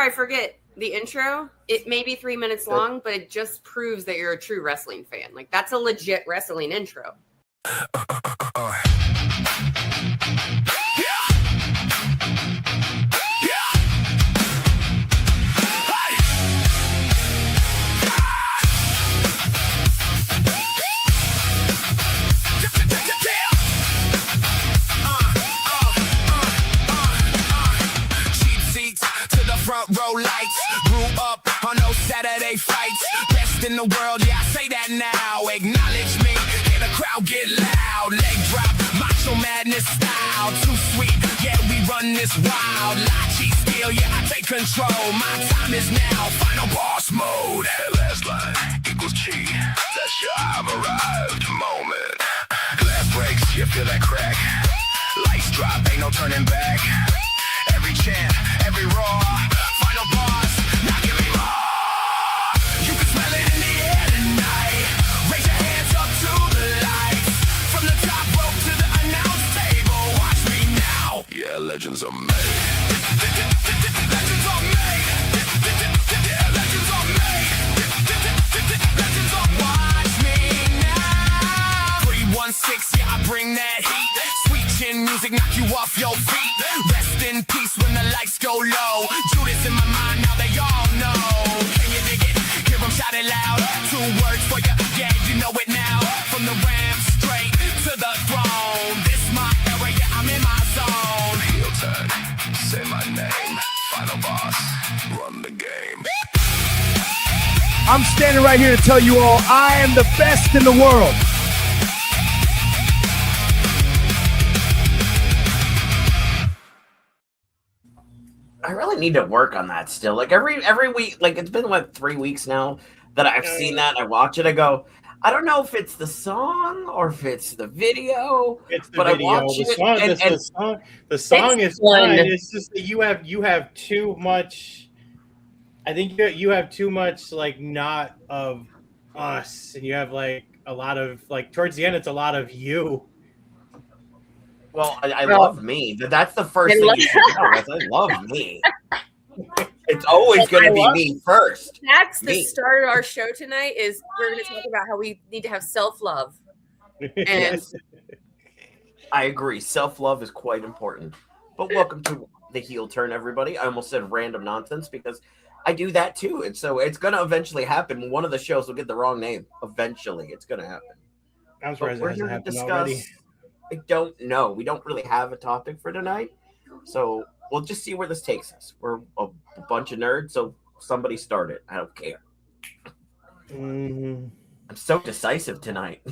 I forget, the intro, it may be 3 minutes long, but it just proves that you're a true wrestling fan. Like, that's a legit wrestling intro. Front row lights, grew up on those Saturday fights. Best in the world, yeah, I say that now. Acknowledge me, hear the crowd get loud. Leg drop, macho madness style. Too sweet, yeah, we run this wild. Lachi steel, yeah, I take control. My time is now, final boss mode. Last line equals chi. That's your I've arrived moment. Glass breaks, you feel that crack. Lights drop, ain't no turning back. Every chant, every roar. Final boss, now give me more. You can smell it in the air tonight. Raise your hands up to the lights. From the top rope to the announce table. Watch me now. Yeah, legends are made. Legends are made. Yeah, legends are made. Legends are watch me now. 316, yeah, I bring that heat. Sweet chin music knock you off your feet. Rest in peace when the lights go low. Judas in my mind, now they all know. Can you dig it? Hear them shout it loud. 2 words for you, yeah, you know it now. From the ramp straight to the throne. This my era, yeah, I'm in my zone. Heel turn, say my name. Final boss, run the game. I'm standing right here to tell you all I am the best in the world. I really need to work on that still. Like every week, like it's been what 3 weeks now that I've seen that and I watch it. I go, I don't know if it's the song or if it's the video. It's the but video. I watch The song is fine. It's just that you have too much. I think you have too much like not of us, and you have like a lot of like towards the end. It's a lot of you. Well, I love me. That's the first thing you should know. Is I love me. It's always going to be me first. That's the start of our show tonight. Is we're going to talk about how we need to have self-love. And I agree. Self-love is quite important. But welcome to the heel turn, everybody. I almost said random nonsense because I do that too. And so it's going to eventually happen. One of the shows will get the wrong name. Eventually, it's going to happen. I'm surprised it hasn't happened already. I don't know. We don't really have a topic for tonight. So we'll just see where this takes us. We're a bunch of nerds, so somebody start it. I don't care. I'm so decisive tonight.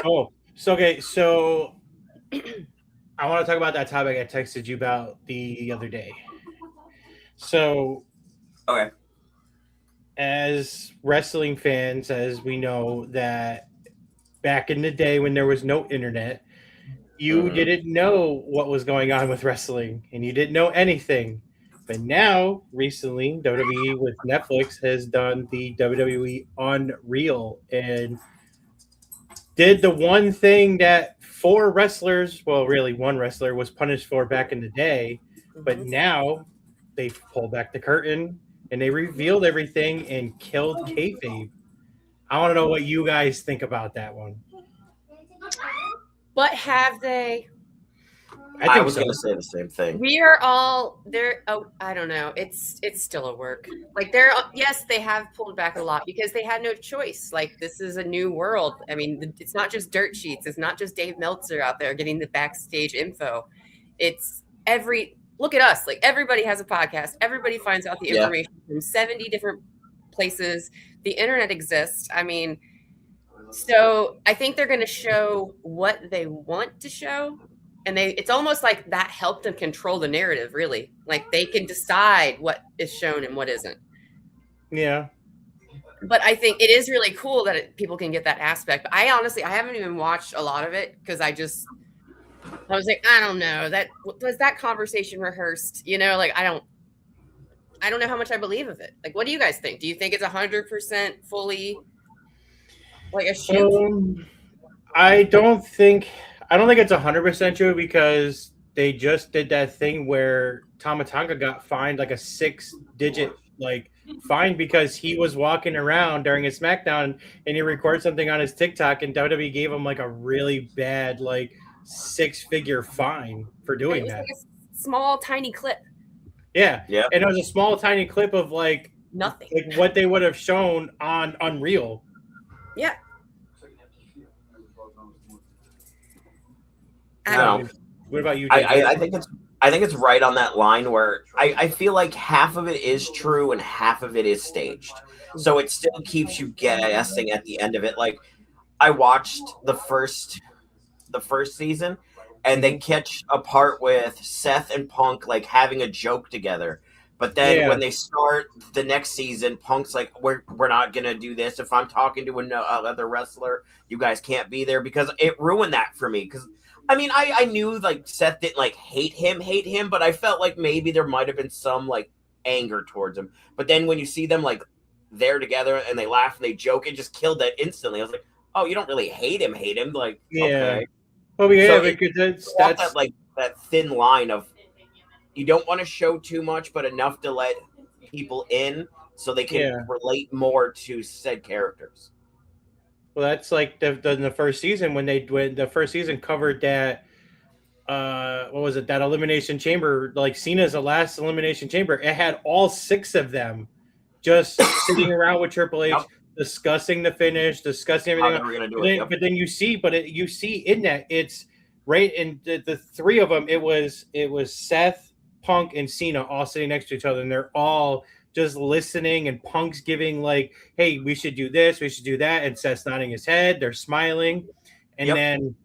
Okay. So I want to talk about that topic I texted you about the other day. So, okay. As wrestling fans, as we know that back in the day when there was no internet, you didn't know what was going on with wrestling, and you didn't know anything. But now, recently, WWE with Netflix has done the WWE Unreal and did the one thing that 4 wrestlers, well, really one wrestler, was punished for back in the day. But now they pulled back the curtain and they revealed everything and killed kayfabe. I want to know what you guys think about that one. But have they? I was going to say the same thing. We are all there. Oh, I don't know. It's still a work. Like yes, they have pulled back a lot because they had no choice. Like this is a new world. I mean, it's not just dirt sheets. It's not just Dave Meltzer out there getting the backstage info. It's look at us. Like everybody has a podcast. Everybody finds out the information from 70 different places. The internet exists. I mean, so I think they're going to show what they want to show. And it's almost like that helped them control the narrative, really. Like they can decide what is shown and what isn't. Yeah. But I think it is really cool that people can get that aspect. But I haven't even watched a lot of it because I was like, I don't know. Was that conversation rehearsed? You know, like I don't know how much I believe of it. Like, what do you guys think? Do you think it's 100% fully like a shoot? I don't think it's 100% true because they just did that thing where Tamatanga got fined like a 6-digit like fine because he was walking around during his SmackDown and he recorded something on his TikTok and WWE gave him like a really bad like 6-figure fine for And it doing was that. like a small, tiny clip. Yeah. Yeah. And it was a small, tiny clip of like Nothing. what they would have shown on Unreal. Yeah. No. What about you, I think it's right on that line where I feel like half of it is true and half of it is staged. So it still keeps you guessing at the end of it. Like I watched the first season and they catch a part with Seth and Punk like having a joke together. But then when they start the next season, Punk's like, we're not going to do this. If I'm talking to another wrestler, you guys can't be there because it ruined that for me. Because, I mean, I knew like Seth didn't like hate him, but I felt like maybe there might have been some like anger towards him. But then when you see them like there together and they laugh and they joke, it just killed that instantly. I was like, oh, you don't really hate him. Like, okay. Oh, yeah, So because that's that, like that thin line of you don't want to show too much, but enough to let people in so they can relate more to said characters. Well, that's like the first season when the first season covered that. What was it? That Elimination Chamber, like Cena's the last Elimination Chamber. It had all 6 of them just sitting around with Triple H, discussing the finish, discussing everything. How they were gonna do it, But then you see, you see in that it's right in the 3 of them. It was Seth, Punk, and Cena all sitting next to each other, and they're all just listening. And Punk's giving like, "Hey, we should do this, we should do that," and Seth's nodding his head. They're smiling, and then.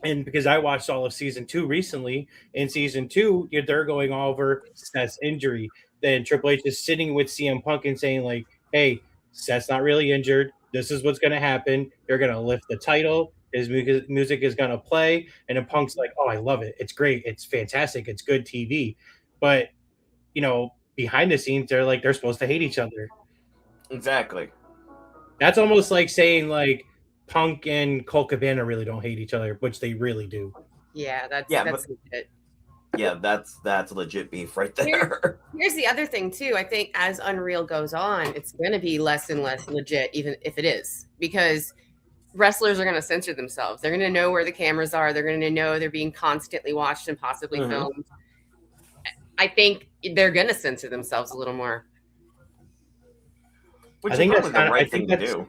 And because I watched all of season 2 recently, in season 2, they're going over Seth's injury. Then Triple H is sitting with CM Punk and saying, like, hey, Seth's not really injured. This is what's going to happen. They're going to lift the title. His music is going to play. And then Punk's like, oh, I love it. It's great. It's fantastic. It's good TV. But, behind the scenes, they're supposed to hate each other. Exactly. That's almost like saying, like, Punk and Colt Cabana really don't hate each other, which they really do. Yeah, that's legit. Yeah, that's legit beef right there. Here's the other thing too. I think as Unreal goes on, it's going to be less and less legit, even if it is, because wrestlers are going to censor themselves. They're going to know where the cameras are. They're going to know they're being constantly watched and possibly filmed. I think they're going to censor themselves a little more. Which I think that's the right thing to do.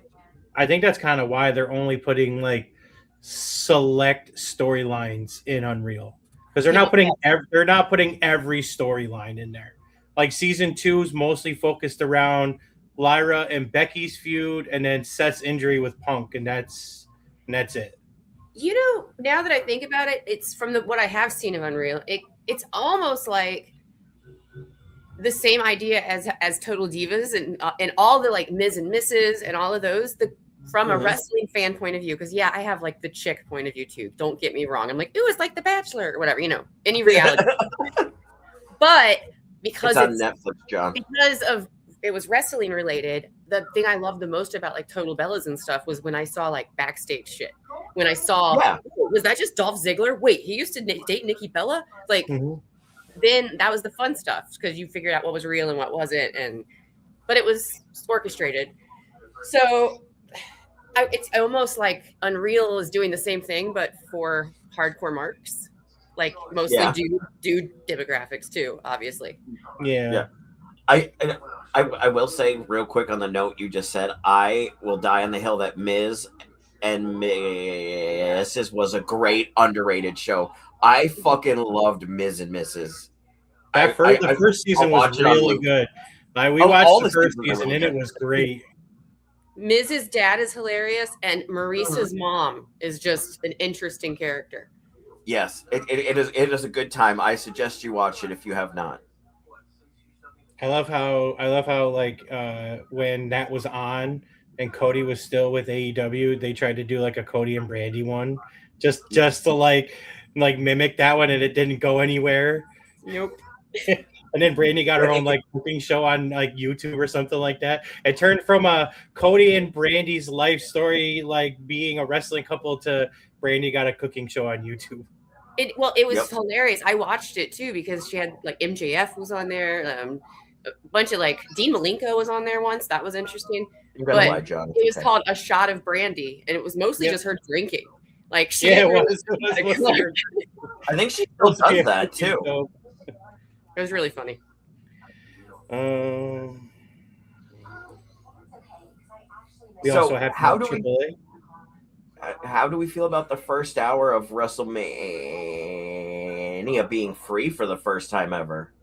I think that's kind of why they're only putting like select storylines in Unreal, because they're not putting every storyline in there. Like season 2 is mostly focused around Lyra and Becky's feud, and then Seth's injury with Punk, and that's it. Now that I think about it, it's from what I have seen of Unreal. It's almost like the same idea as Total Divas and all the like Ms. and Mrs. and all of those. From a wrestling fan point of view, because I have like the chick point of view too. Don't get me wrong. I'm like, ooh, it's like The Bachelor or whatever, any reality. But because it's on Netflix, John. Because of it was wrestling related, the thing I loved the most about like Total Bellas and stuff was when I saw like backstage shit. When I saw, was that just Dolph Ziggler? Wait, he used to date Nikki Bella? Like, then that was the fun stuff because you figured out what was real and what wasn't, but it was orchestrated. So. It's almost like Unreal is doing the same thing, but for hardcore marks, like mostly dude demographics too, obviously. Yeah. I will say real quick on the note you just said, I will die on the hill that Ms. and Mrs. was a great underrated show. I fucking loved Ms. and Mrs. The first season was really good. We watched the first season and it was great. Mrs. Dad is hilarious, and Maurice's mom is just an interesting character. Yes, it is a good time. I suggest you watch it if you have not. I love how like when that was on and Cody was still with AEW, they tried to do like a Cody and Brandy one, just to like mimic that one, and it didn't go anywhere. Nope. And then Brandy got her own like cooking show on like YouTube or something like that. It turned from a Cody and Brandy's life story, like being a wrestling couple, to Brandy got a cooking show on YouTube. It was Yep. hilarious. I watched it too because she had like MJF was on there, a bunch of like Dean Malenko was on there once. That was interesting. I'm gonna But lie, John. it was Okay. called A Shot of Brandy, and it was mostly Yep. just her drinking. Like she Yeah, it didn't really was. It was like, mostly her. I think she still does that too. So, it was really funny. We So, also have how do we AAA. how do we feel about the first hour of WrestleMania being free for the first time ever?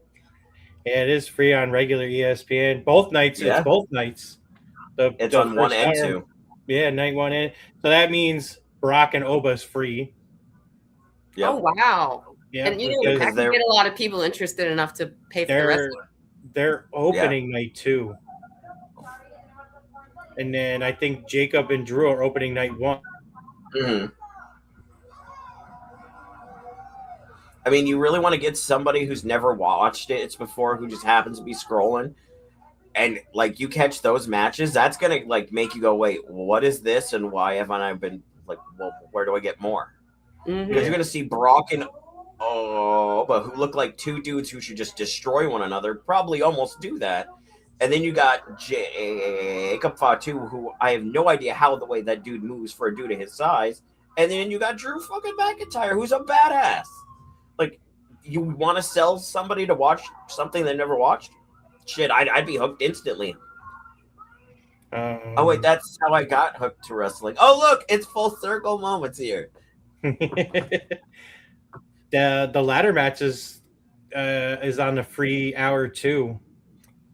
Yeah, it is free on regular ESPN. Both nights. Yeah. It's both nights. It's The on one first and hour- two. Yeah, night one and so that means Brock and Oba's free. Yep. Oh wow! Yeah, And you know because that can get a lot of people interested enough to pay for the rest. they're opening night 2. And then I think Jacob and Drew are opening night 1. Mm-hmm. I mean, you really want to get somebody who's never watched it before, who just happens to be scrolling, and like you catch those matches. That's gonna like make you go, "Wait, what is this? And why haven't I been like? Well, where do I get more?" Mhm. Because you're gonna see Brock and but who look like two dudes who should just destroy one another. Probably almost do that. And then you got Jacob Fatu, who I have no idea how the way that dude moves for a dude of his size. And then you got Drew fucking McIntyre, who's a badass. Like, you want to sell somebody to watch something they never watched? Shit, I'd be hooked instantly. Oh wait, that's how I got hooked to wrestling. Oh look, it's full circle moments here. the ladder match is on the free hour 2.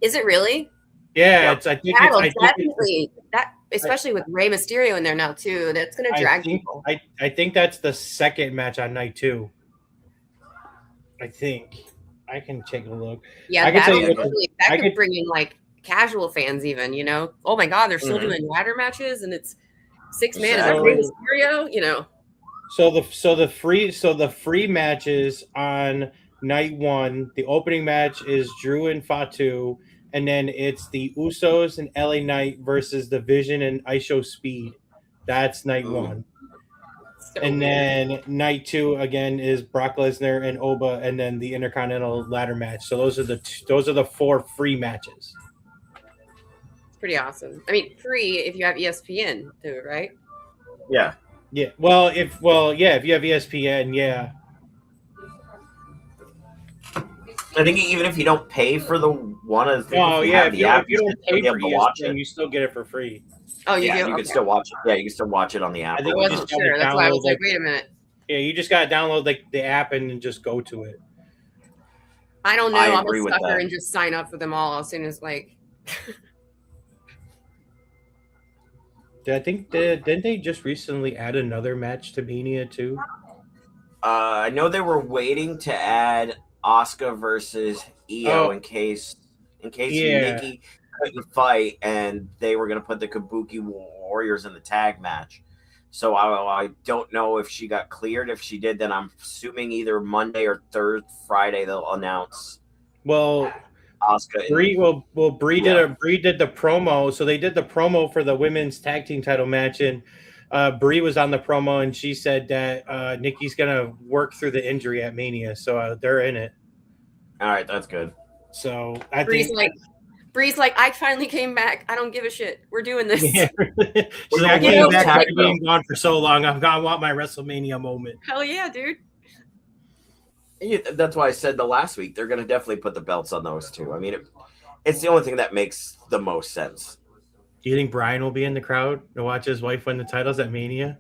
Is it really? Yeah, Yep. it's. I think That'll it's. definitely that, especially with Rey Mysterio in there now too. That's going to drag people. I think that's the second match on night 2. I think I can take a look. Yeah, I can tell that'll you really, I that could could- bring in like casual fans, even. You know, oh my God, they're still doing ladder matches, and it's 6-man. Is that Rey Mysterio? You know. So the free matches on night 1. The opening match is Drew and Fatu, and then it's the Usos and LA Knight versus the Vision and ISO Speed. That's night 1. So And weird. then night 2 again is Brock Lesnar and Oba, and then the Intercontinental ladder match. So those are the 4 free matches. It's pretty awesome. I mean, free if you have ESPN too, right? Yeah. Yeah. Well, if you have ESPN, yeah. I think even if you don't pay for the one, if Oh you yeah. have If the app, you don't pay be for able to watch ESPN, it. you still get it for free. Oh, you Yeah, do. you Okay. can still watch it. Yeah, you can still watch it on the app. I think I you wasn't just gotta sure. That's why I was download, like, wait a minute. Yeah, you just gotta download the app and then just go to it. I don't know. I I'm agree a with sucker that. and just sign up for them all as soon as like. Didn't they just recently add another match to Mania too? I know they were waiting to add Asuka versus Io Oh. in case Yeah. Nikki couldn't fight, and they were going to put the Kabuki Warriors in the tag match. So I don't know if she got cleared. If she did, then I'm assuming either Monday or Friday they'll announce Well, Asuka. Bree did the promo. So they did the promo for the women's tag team title match, and Bree was on the promo, and she said that Nikki's gonna work through the injury at Mania, so they're in it. All right, that's good. So I Bree's think. Bree's like, I finally came back. I don't give a shit. We're doing this. Yeah. She's like, I You came know, back like- after being gone for so long. I want my WrestleMania moment. Hell yeah, dude. Yeah, that's why I said the last week they're going to definitely put the belts on those two. I mean, it's the only thing that makes the most sense. Do you think Brian will be in the crowd to watch his wife win the titles at Mania?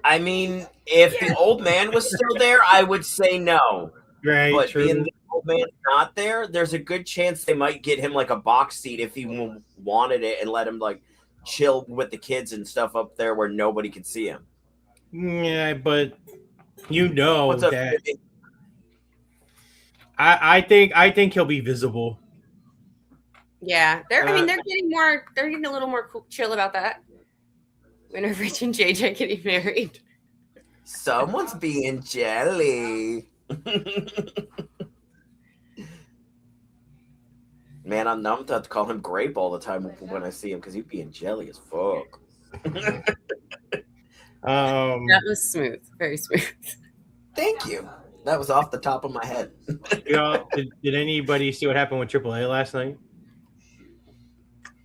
I mean, if the old man was still there, I would say no. Right, But true. being the old man not there, there's a good chance they might get him like a box seat if he wanted it, and let him like chill with the kids and stuff up there where nobody can see him. Yeah, but you know What's up? that I think he'll be visible. Yeah, they're getting a little more chill about that. When are Rich and JJ getting married? Someone's being jelly. Man, I'm numb to call him Grape all the time when I see him because he's being jelly as fuck. That was smooth, very smooth. Thank you. That was off the top of my head. Did anybody see what happened with AAA last night?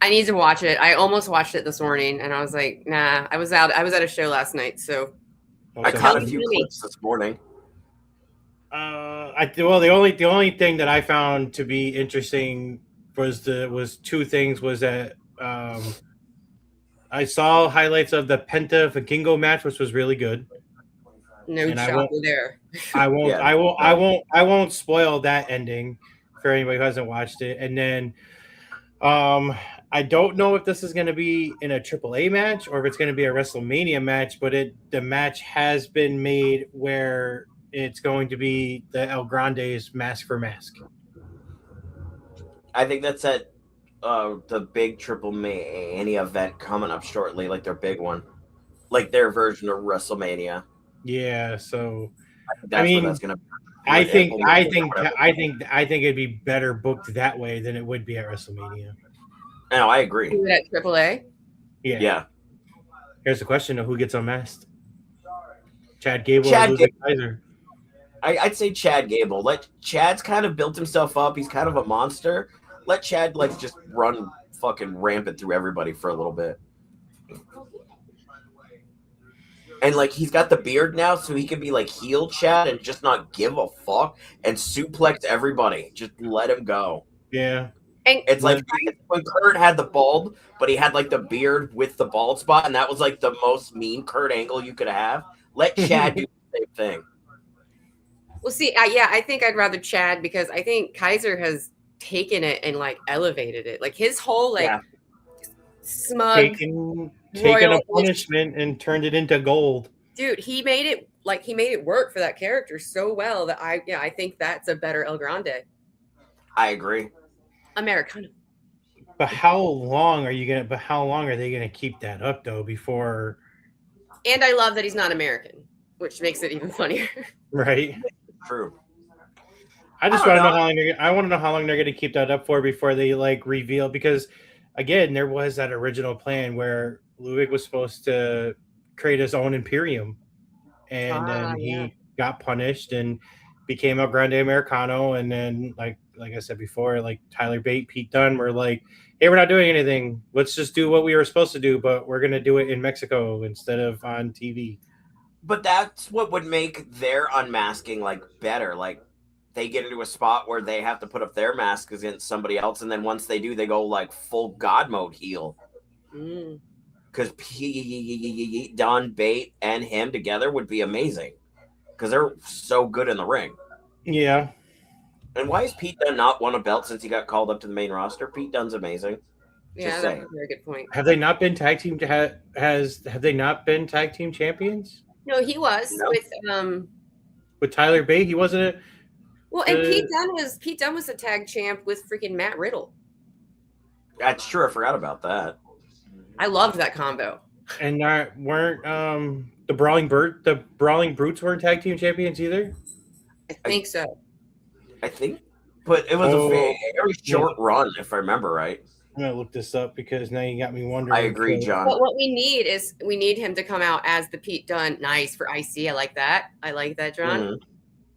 I need to watch it. I almost watched it this morning, and I was like, nah. I was at a show last night, so I caught a few me. clips this morning. The only thing that I found to be interesting was two things. Was that I saw highlights of the Penta Vikingo match, which was really good. no And shocker there. I won't. Yeah. I won't spoil that ending for anybody who hasn't watched it. And then, I don't know if this is going to be in a AAA match or if it's going to be a WrestleMania match. But the match has been made where it's going to be the El Grande's mask for mask. I think that's at the big Triple Mania event coming up shortly, like their big one, like their version of WrestleMania. Yeah, so That's where that's gonna. I think it'd be better booked that way than it would be at WrestleMania. No, I agree. At AAA. Yeah. Here's the question: of who gets unmasked? Chad Gable or Chad Ludwig Kaiser? I'd say Chad Gable. Chad's kind of built himself up. He's kind of a monster. Let Chad just run fucking rampant through everybody for a little bit. And he's got the beard now, so he can be heel Chad and just not give a fuck and suplex everybody. Just let him go. Yeah. And It's like when Kurt had the bald, but he had the beard with the bald spot, and that was the most mean Kurt Angle you could have. Let Chad do the same thing. well, see, I think I'd rather Chad because I think Kaiser has taken it and elevated it. His whole smug taken a punishment and turned it into gold. Dude, he made it work for that character so well that I think that's a better El Grande. I agree. Americano. But how long are they gonna keep that up though before? And I love that he's not American, which makes it even funnier. Right. True. I just want to know how long I want to know how long they're going to keep that up for before they reveal, because again, there was that original plan where Ludwig was supposed to create his own Imperium, and then he got punished and became El Grande Americano, and then like I said before, Tyler Bate, Pete Dunne were like, hey, we're not doing anything. Let's just do what we were supposed to do, but we're going to do it in Mexico instead of on TV. But that's what would make their unmasking better. They get into a spot where they have to put up their mask against somebody else, and then once they do, they go full God mode heel. Because Pete Dunne, Bate, and him together would be amazing. Because they're so good in the ring. Yeah. And why has Pete Dunne not won a belt since he got called up to the main roster? Pete Dunne's amazing. Yeah, that's a very good point. Have they not been tag team? Have they not been tag team champions? No, he was with Tyler Bate. He wasn't. Well, and Pete Dunne was a tag champ with freaking Matt Riddle. That's true. I forgot about that. I loved that combo. And weren't the Brawling Brutes weren't tag team champions either? I think so. I think, but it was a very short run, if I remember right. I'm gonna look this up because now you got me wondering. I agree, John. But what we need him to come out as the Pete Dunne. Nice for IC. I like that. John.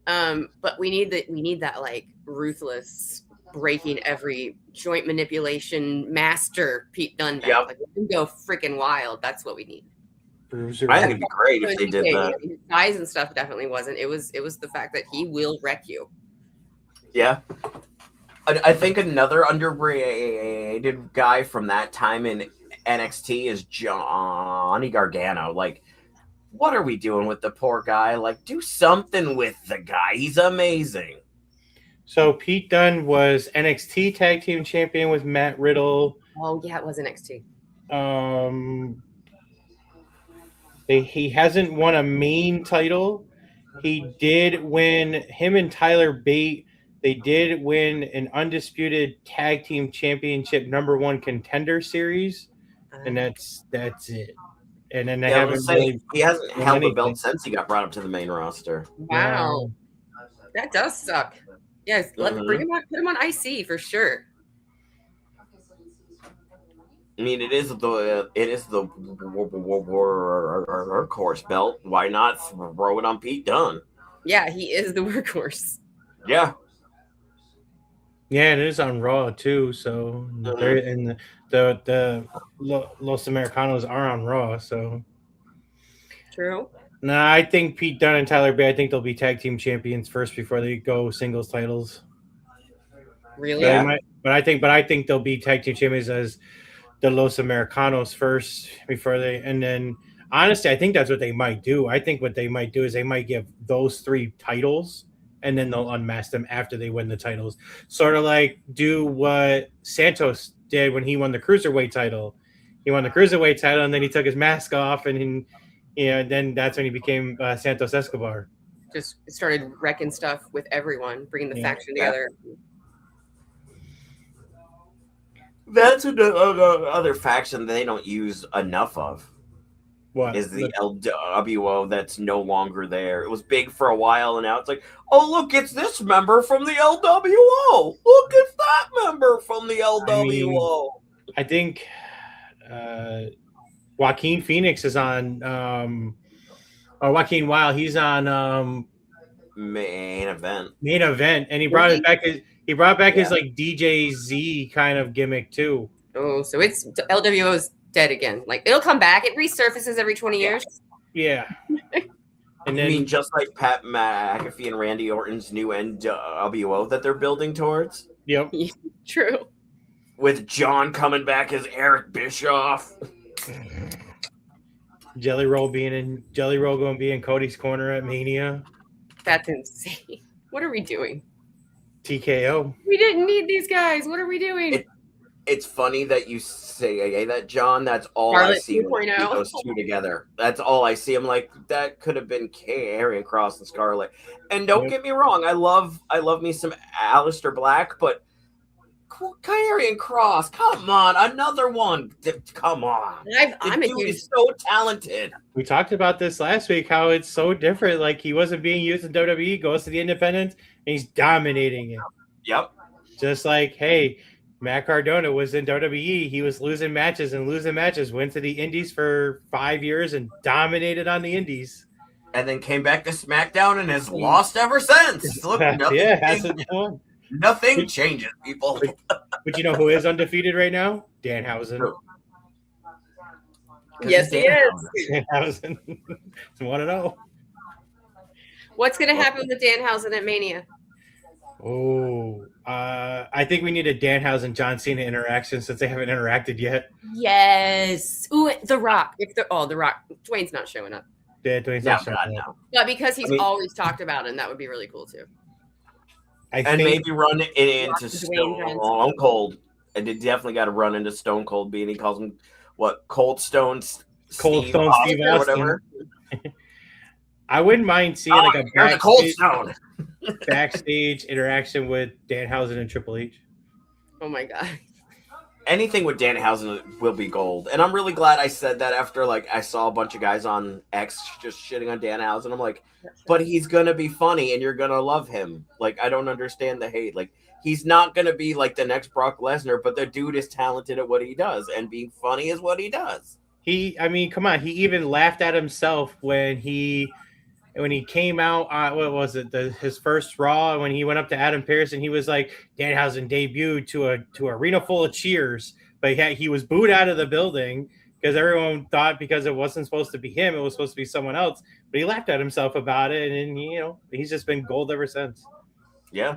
Mm-hmm. But we need that ruthless, breaking every joint manipulation master Pete Dunne back. Yep. We can go freaking wild. That's what we need. Bruiser. I think it'd be great if they did that. His size and stuff definitely wasn't. It was the fact that he will wreck you. Yeah. I think another underrated guy from that time in NXT is Johnny Gargano. What are we doing with the poor guy? Do something with the guy. He's amazing. So Pete Dunne was NXT Tag Team Champion with Matt Riddle. Oh yeah, it was NXT. He hasn't won a main title. He did win. Him and Tyler Bate. They did win an undisputed tag team championship #1 contender series, and that's it. And then he hasn't held the belt since he got brought up to the main roster. Wow, that does suck. Yes, bring him on, put him on IC for sure. I mean, it is the workhorse belt. Why not throw it on Pete Dunne? Yeah, he is the workhorse. Yeah. Yeah, it is on Raw too. So they're in the Los Americanos are on Raw. So True. nah, I think Pete Dunne and Tyler Bate, I think they'll be tag team champions first before they go singles titles. But Really? they Yeah. might, but I think they'll be tag team champions as the Los Americanos first before they, and then honestly, I think that's what they might do. I think what they might do is they might give those three titles and then they'll unmask them after they win the titles. Sort of like do what Santos did when he won the cruiserweight title. He won the cruiserweight title and then he took his mask off and then that's when he became Santos Escobar. Just started wrecking stuff with everyone, bringing the Yeah. faction together. That's another other faction they don't use enough of. What Is the LWO that's no longer there. It was big for a while, and now it's like, oh, look, it's this member from the LWO. Look, it's that member from the LWO. I think Joaquin Phoenix is on, or Joaquin Wild. He's on Main event. main event, and he brought it back. He brought back his like DJ Z kind of gimmick too. Oh, so it's LWO's dead again. Like it'll come back. It resurfaces every 20 years. Yeah. And I then mean, just like Pat McAfee and Randy Orton's new NWO that they're building towards, yep. True. with John coming back as Eric Bischoff. Jelly Roll going to be in Cody's corner at Mania. That's insane. What are we doing? TKO. We didn't need these guys. What are we doing? It's funny that you say that, John. That's all I Charlotte see when I 2.0. see those two together. That's all I see. I'm like, that could have been Karrion Kross and Scarlett. And don't get me wrong, I love me some Aleister Black, but Karrion Kross, come on, another one. Come on. I'm a dude huge. is so talented. We talked about this last week, how it's so different. Like he wasn't being used in WWE, goes to the independents, and he's dominating it. Yep. Just like, hey, Matt Cardona was in WWE. He was losing matches, went to the Indies for 5 years and dominated on the Indies. And then came back to SmackDown and has lost ever since. Look, nothing changes, people. But you know who is undefeated right now? Danhausen. Yes, he is. Danhausen. It's 1-0. What's going to happen with Danhausen at Mania? Oh, I think we need a Danhausen John Cena interaction since they haven't interacted yet. Yes. Ooh, The Rock. The Rock. Dwayne's not showing up. Yeah, Dwayne's not showing up. No. But because he's always talked about it, and that would be really cool too. And maybe run it into Dwayne Stone Cold. And they definitely got to run into Stone Cold being, he calls him, what, Cold Stone Steve Austin or whatever. I wouldn't mind seeing like a Cold Stone. backstage interaction with Danhausen and Triple H. Oh my god. Anything with Danhausen will be gold. And I'm really glad I said that after like I saw a bunch of guys on X just shitting on Danhausen. I'm like, but he's gonna be funny and you're gonna love him. Like, I don't understand the hate. Like, he's not gonna be like the next Brock Lesnar, but the dude is talented at what he does, and being funny is what he does. Come on, he even laughed at himself when he came out, what was it, his first Raw, when he went up to Adam Pearce and he was like, Danhausen debuted to a arena full of cheers, but he was booed out of the building because everyone thought because it wasn't supposed to be him, it was supposed to be someone else. But he laughed at himself about it, and he's just been gold ever since. Yeah.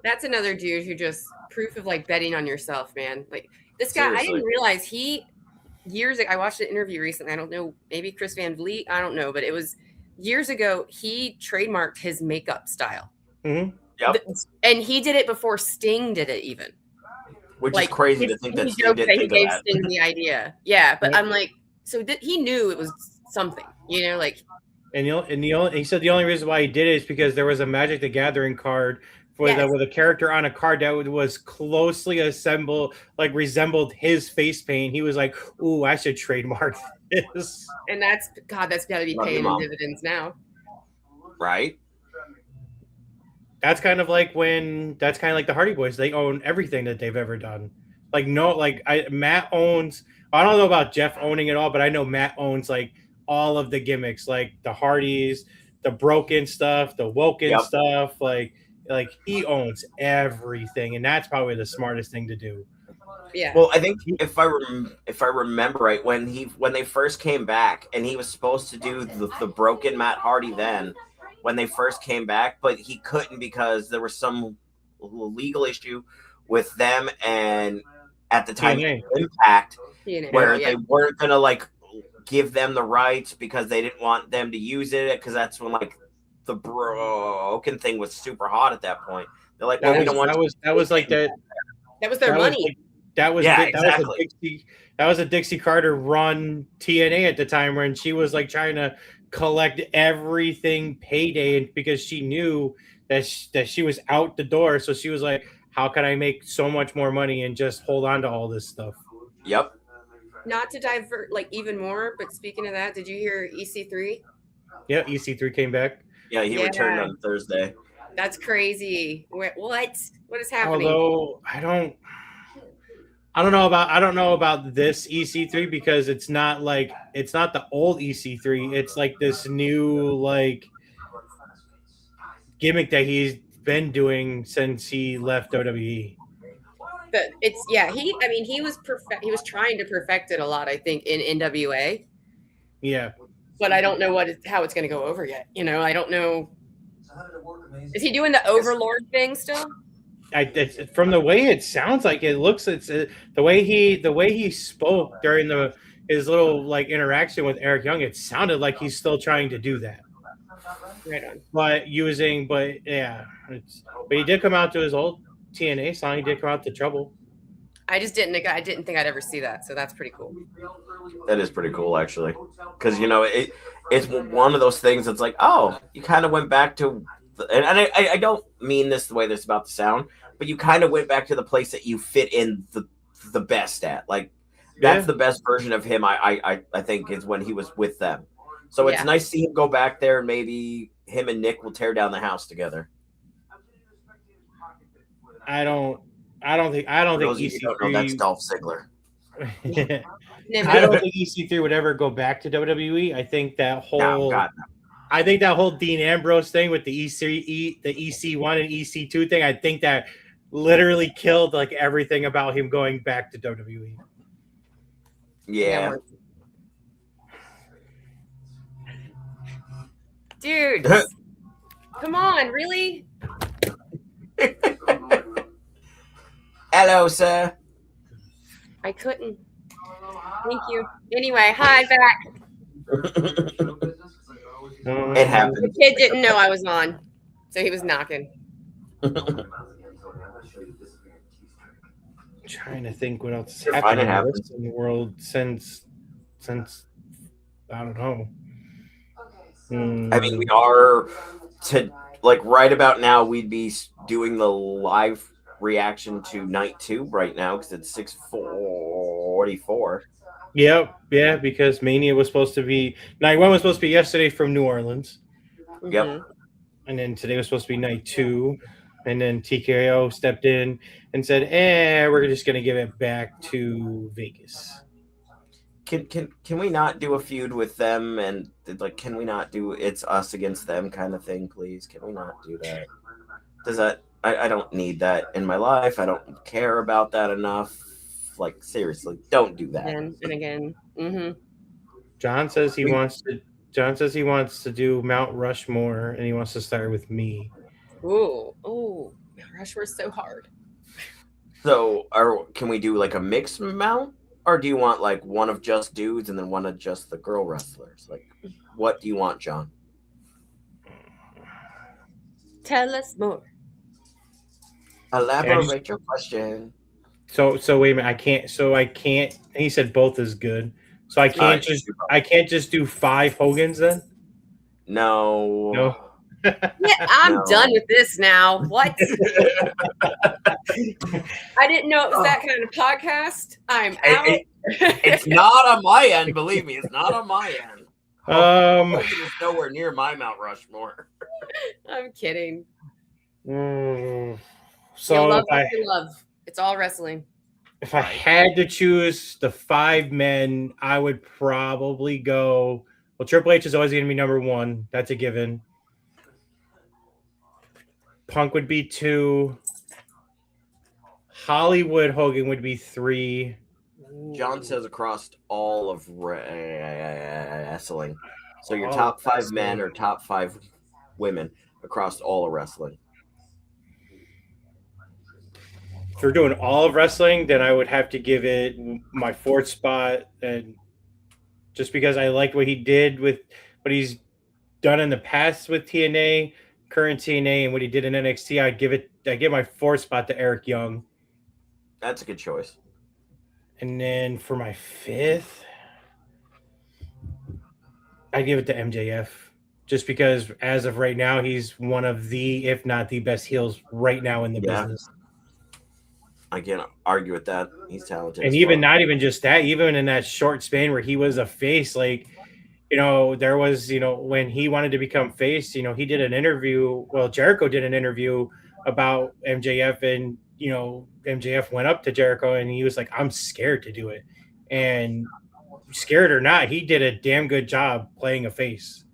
That's another dude who just proof of like betting on yourself, man. Like this guy, Seriously. I didn't realize years ago, I watched an interview recently. I don't know, maybe Chris Van Vliet. I don't know, but it was years ago. He trademarked his makeup style. Mm-hmm. Yep. And he did it before Sting did it, even. Which is crazy to think that Sting did he think gave of that. Sting the idea. Yeah, but I'm like, so he knew it was something, like. And he said the only reason why he did it is because there was a Magic the Gathering card with a character on a card that was closely assembled, like resembled his face paint. He was like, "Ooh, I should trademark this." And that's got to be paying in dividends now, right? That's kind of like the Hardy Boys. They own everything that they've ever done. Like no, like Matt owns. I don't know about Jeff owning it all, but I know Matt owns like all of the gimmicks, like the Hardys, the broken stuff, the woken Yep. stuff. Like he owns everything, and that's probably the smartest thing to do. Yeah. Well, I think if I remember right, when they first came back, and he was supposed to do the broken Matt Hardy then, when they first came back, but he couldn't because there was some legal issue with them and at the time TNA. Impact, where Yeah. they weren't gonna like give them the rights because they didn't want them to use it because that's when like the broken thing was super hot at that point. They're like, well, we don't want that was like that. That was their money. That was exactly. That was a Dixie Carter run TNA at the time when she was like trying to collect everything payday because she knew that she was out the door. So she was like, how can I make so much more money and just hold on to all this stuff? Yep. Not to divert like even more, but speaking of that, did you hear EC3? Yeah, EC3 came back. Yeah, he returned on Thursday. That's crazy. What is happening? Although I don't know about this EC3 because it's not the old EC3. It's like this new like gimmick that he's been doing since he left WWE. But he was trying to perfect it a lot, I think, in NWA. Yeah. But I don't know how it's going to go over yet. You know, I don't know. Is he doing the Overlord thing still? From the way it sounds like it looks, the way he spoke during his little like interaction with Eric Young, it sounded like he's still trying to do that. Right on. But he did come out to his old TNA song. He did come out to Trouble. I didn't think I'd ever see that, so that's pretty cool. That is pretty cool, actually, because it's one of those things that's like, oh, you kind of went back to, and I don't mean this the way this is about to sound, but you kind of went back to the place that you fit in the best at. Like that's the best version of him. I think is when he was with them. So it's nice to see him go back there, and maybe him and Nick will tear down the house together. I don't think EC3. That's Dolph Ziggler. I don't think EC3 would ever go back to WWE. I think that whole Dean Ambrose thing with the EC1 and EC2 thing, I think that literally killed like everything about him going back to WWE. Yeah. Dude, come on, really? Hello, sir. I couldn't. Thank you. Anyway, hi, back. It happened. The kid didn't know I was on, so he was knocking. Trying to think what else happened in the world since I don't know. I mean, we are right about now. We'd be doing the live reaction to night 2 right now because it's 6:44. Yep, yeah, because Mania was supposed to be night 1 was supposed to be yesterday from New Orleans. Yep. And then today was supposed to be night 2. And then TKO stepped in and said, we're just gonna give it back to Vegas. Can we not do a feud with them and can we not do it's us against them kind of thing, please? Can we not do that? Does that I don't need that in my life. I don't care about that enough. Like seriously, don't do that. And again. Mm-hmm. John says he wants to do Mount Rushmore and he wants to start with me. Ooh, Mount Rushmore's so hard. So can we do like a mixed mount? Or do you want like one of just dudes and then one of just the girl wrestlers? Like, what do you want, John? Tell us more. Elaborate your question. So wait a minute. I can't. He said both is good. So I can't just do 5 Hogans then. No. Yeah, I'm done with this now. What? I didn't know it was that kind of podcast. I'm out. It's not on my end, believe me. It's not on my end. It's nowhere near my Mount Rushmore. I'm kidding. So you'll love what you love. It's all wrestling. If I had to choose the 5 men, I would probably go. Well, Triple H is always going to be number 1. That's a given. Punk would be 2. Hollywood Hogan would be 3. John says across all of wrestling. So your All top 5 wrestling. men or top 5 women across all of wrestling. If we're doing all of wrestling, then I would have to give it my 4th spot, and just because I like what he did with what he's done in the past with TNA, current TNA, and what he did in NXT, I give my 4th spot to Eric Young. That's a good choice. And then for my 5th, I give it to MJF, just because as of right now, he's one of the, if not the best heels right now in the business. I can't argue with that. He's talented. And even not even just that, even in that short span where he was a face, like, there was, when he wanted to become face, he did an interview. Well, Jericho did an interview about MJF, and, MJF went up to Jericho and he was like, I'm scared to do it. And scared or not, he did a damn good job playing a face.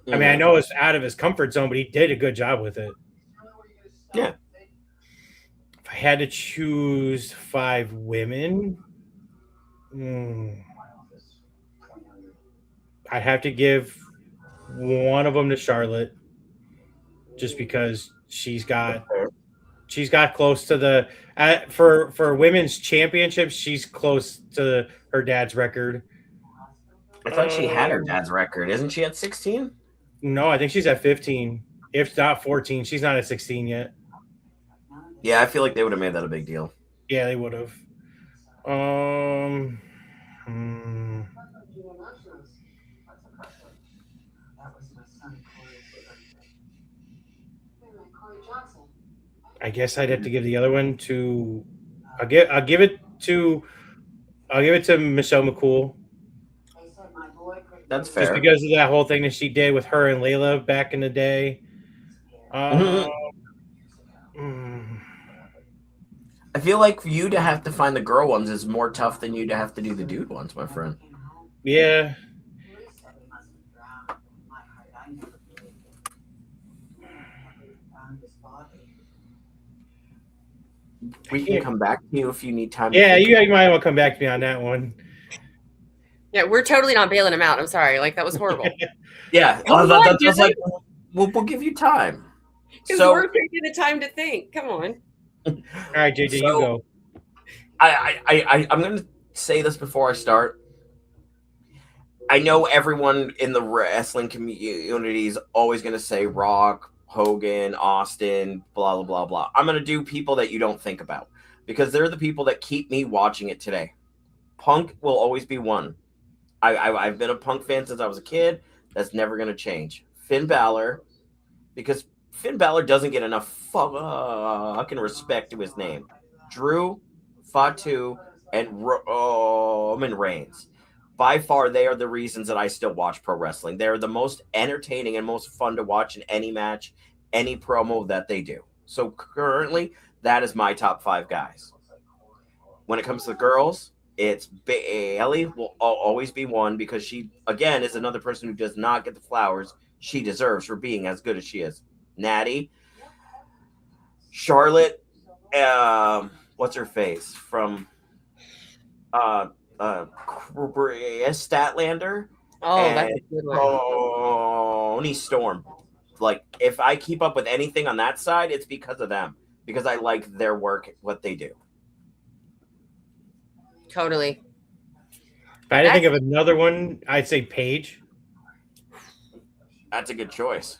Mm-hmm. I mean, I know it's out of his comfort zone, but he did a good job with it. Yeah. If I had to choose 5 women, I'd have to give one of them to Charlotte, just because she's got close to the for women's championships. She's close to her dad's record. I thought she had her dad's record. Isn't she at 16? No, I think she's at 15, if not 14. She's not at 16 yet. Yeah, I feel like they would have made that a big deal. Yeah, they would have. I guess I'd have to give the other one to. I'll give it to Michelle McCool. That's fair. Just because of that whole thing that she did with her and Layla back in the day. I feel like for you to have to find the girl ones is more tough than you to have to do the dude ones, my friend. Yeah. We can come back to you if you need time. Yeah, you might want to come back to me on that one. Yeah, we're totally not bailing him out. I'm sorry. Like, that was horrible. Yeah. That's just like, we'll give you time. So we're taking the time to think. Come on. All right, JJ, you go. I'm going to say this before I start. I know everyone in the wrestling community is always going to say Rock, Hogan, Austin, blah, blah, blah, blah. I'm going to do people that you don't think about because they're the people that keep me watching it today. Punk will always be one. I've been a Punk fan since I was a kid. That's never going to change. Finn Balor, because Finn Balor doesn't get enough fucking respect to his name. Drew, Fatu, and Roman Reigns. By far, they are the reasons that I still watch pro wrestling. They're the most entertaining and most fun to watch in any match, any promo that they do. So currently, that is my top 5 guys. When it comes to the girls, it's Bayley will always be one because she, again, is another person who does not get the flowers she deserves for being as good as she is. Natty, Charlotte, what's her face from Statlander. Oh, that's a good one. Toni Storm. Like, if I keep up with anything on that side, it's because of them. Because I like their work, what they do. Totally. If I had to think of another one, I'd say Paige. That's a good choice.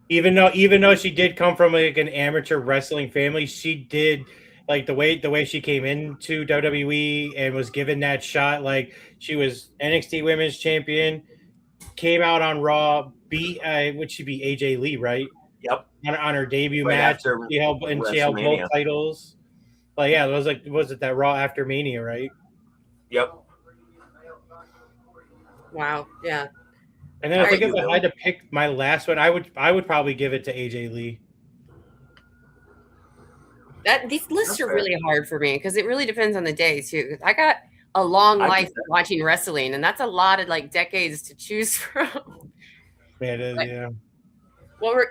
Even though she did come from like an amateur wrestling family, she did like the way she came into WWE and was given that shot. Like, she was NXT Women's Champion, came out on Raw, beat would she be AJ Lee, right? Yep. On her debut match, she held both titles. Like, yeah, it was it that Raw after Mania, right? Yep. Wow. Yeah. And then I think if I had to pick my last one, I would probably give it to AJ Lee. These lists That's are fair. really hard for me because it really depends on the day too. 'Cause I got a long I life get that. watching wrestling, and that's a lot of like decades to choose from. Yeah. Well,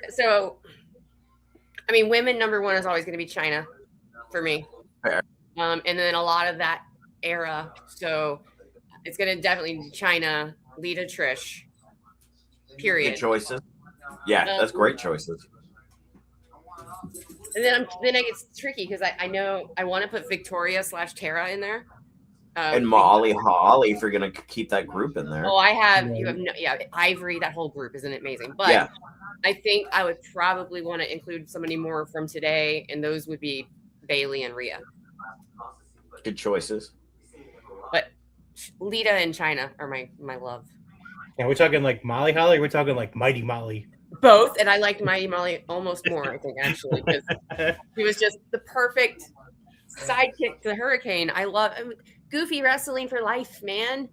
I mean, women number one is always going to be China for me, Fair. and then a lot of that era. So it's going to definitely be China, Lita, Trish. Good Period. choices. Yeah, that's great choices. And then it gets tricky because I know I want to put Victoria / Tara in there. And Molly Holly, if you're gonna keep that group in there. Oh, you have Ivory. That whole group isn't amazing, but Yeah. I think I would probably want to include somebody more from today, and those would be Bailey and Rhea. Good choices. But Lita and China are my love. Yeah, we're talking like Molly Holly. Or we're talking like Mighty Molly. Both, and I liked Mighty Molly almost more. I think actually because he was just the perfect sidekick to Hurricane. I love Goofy wrestling for life, man.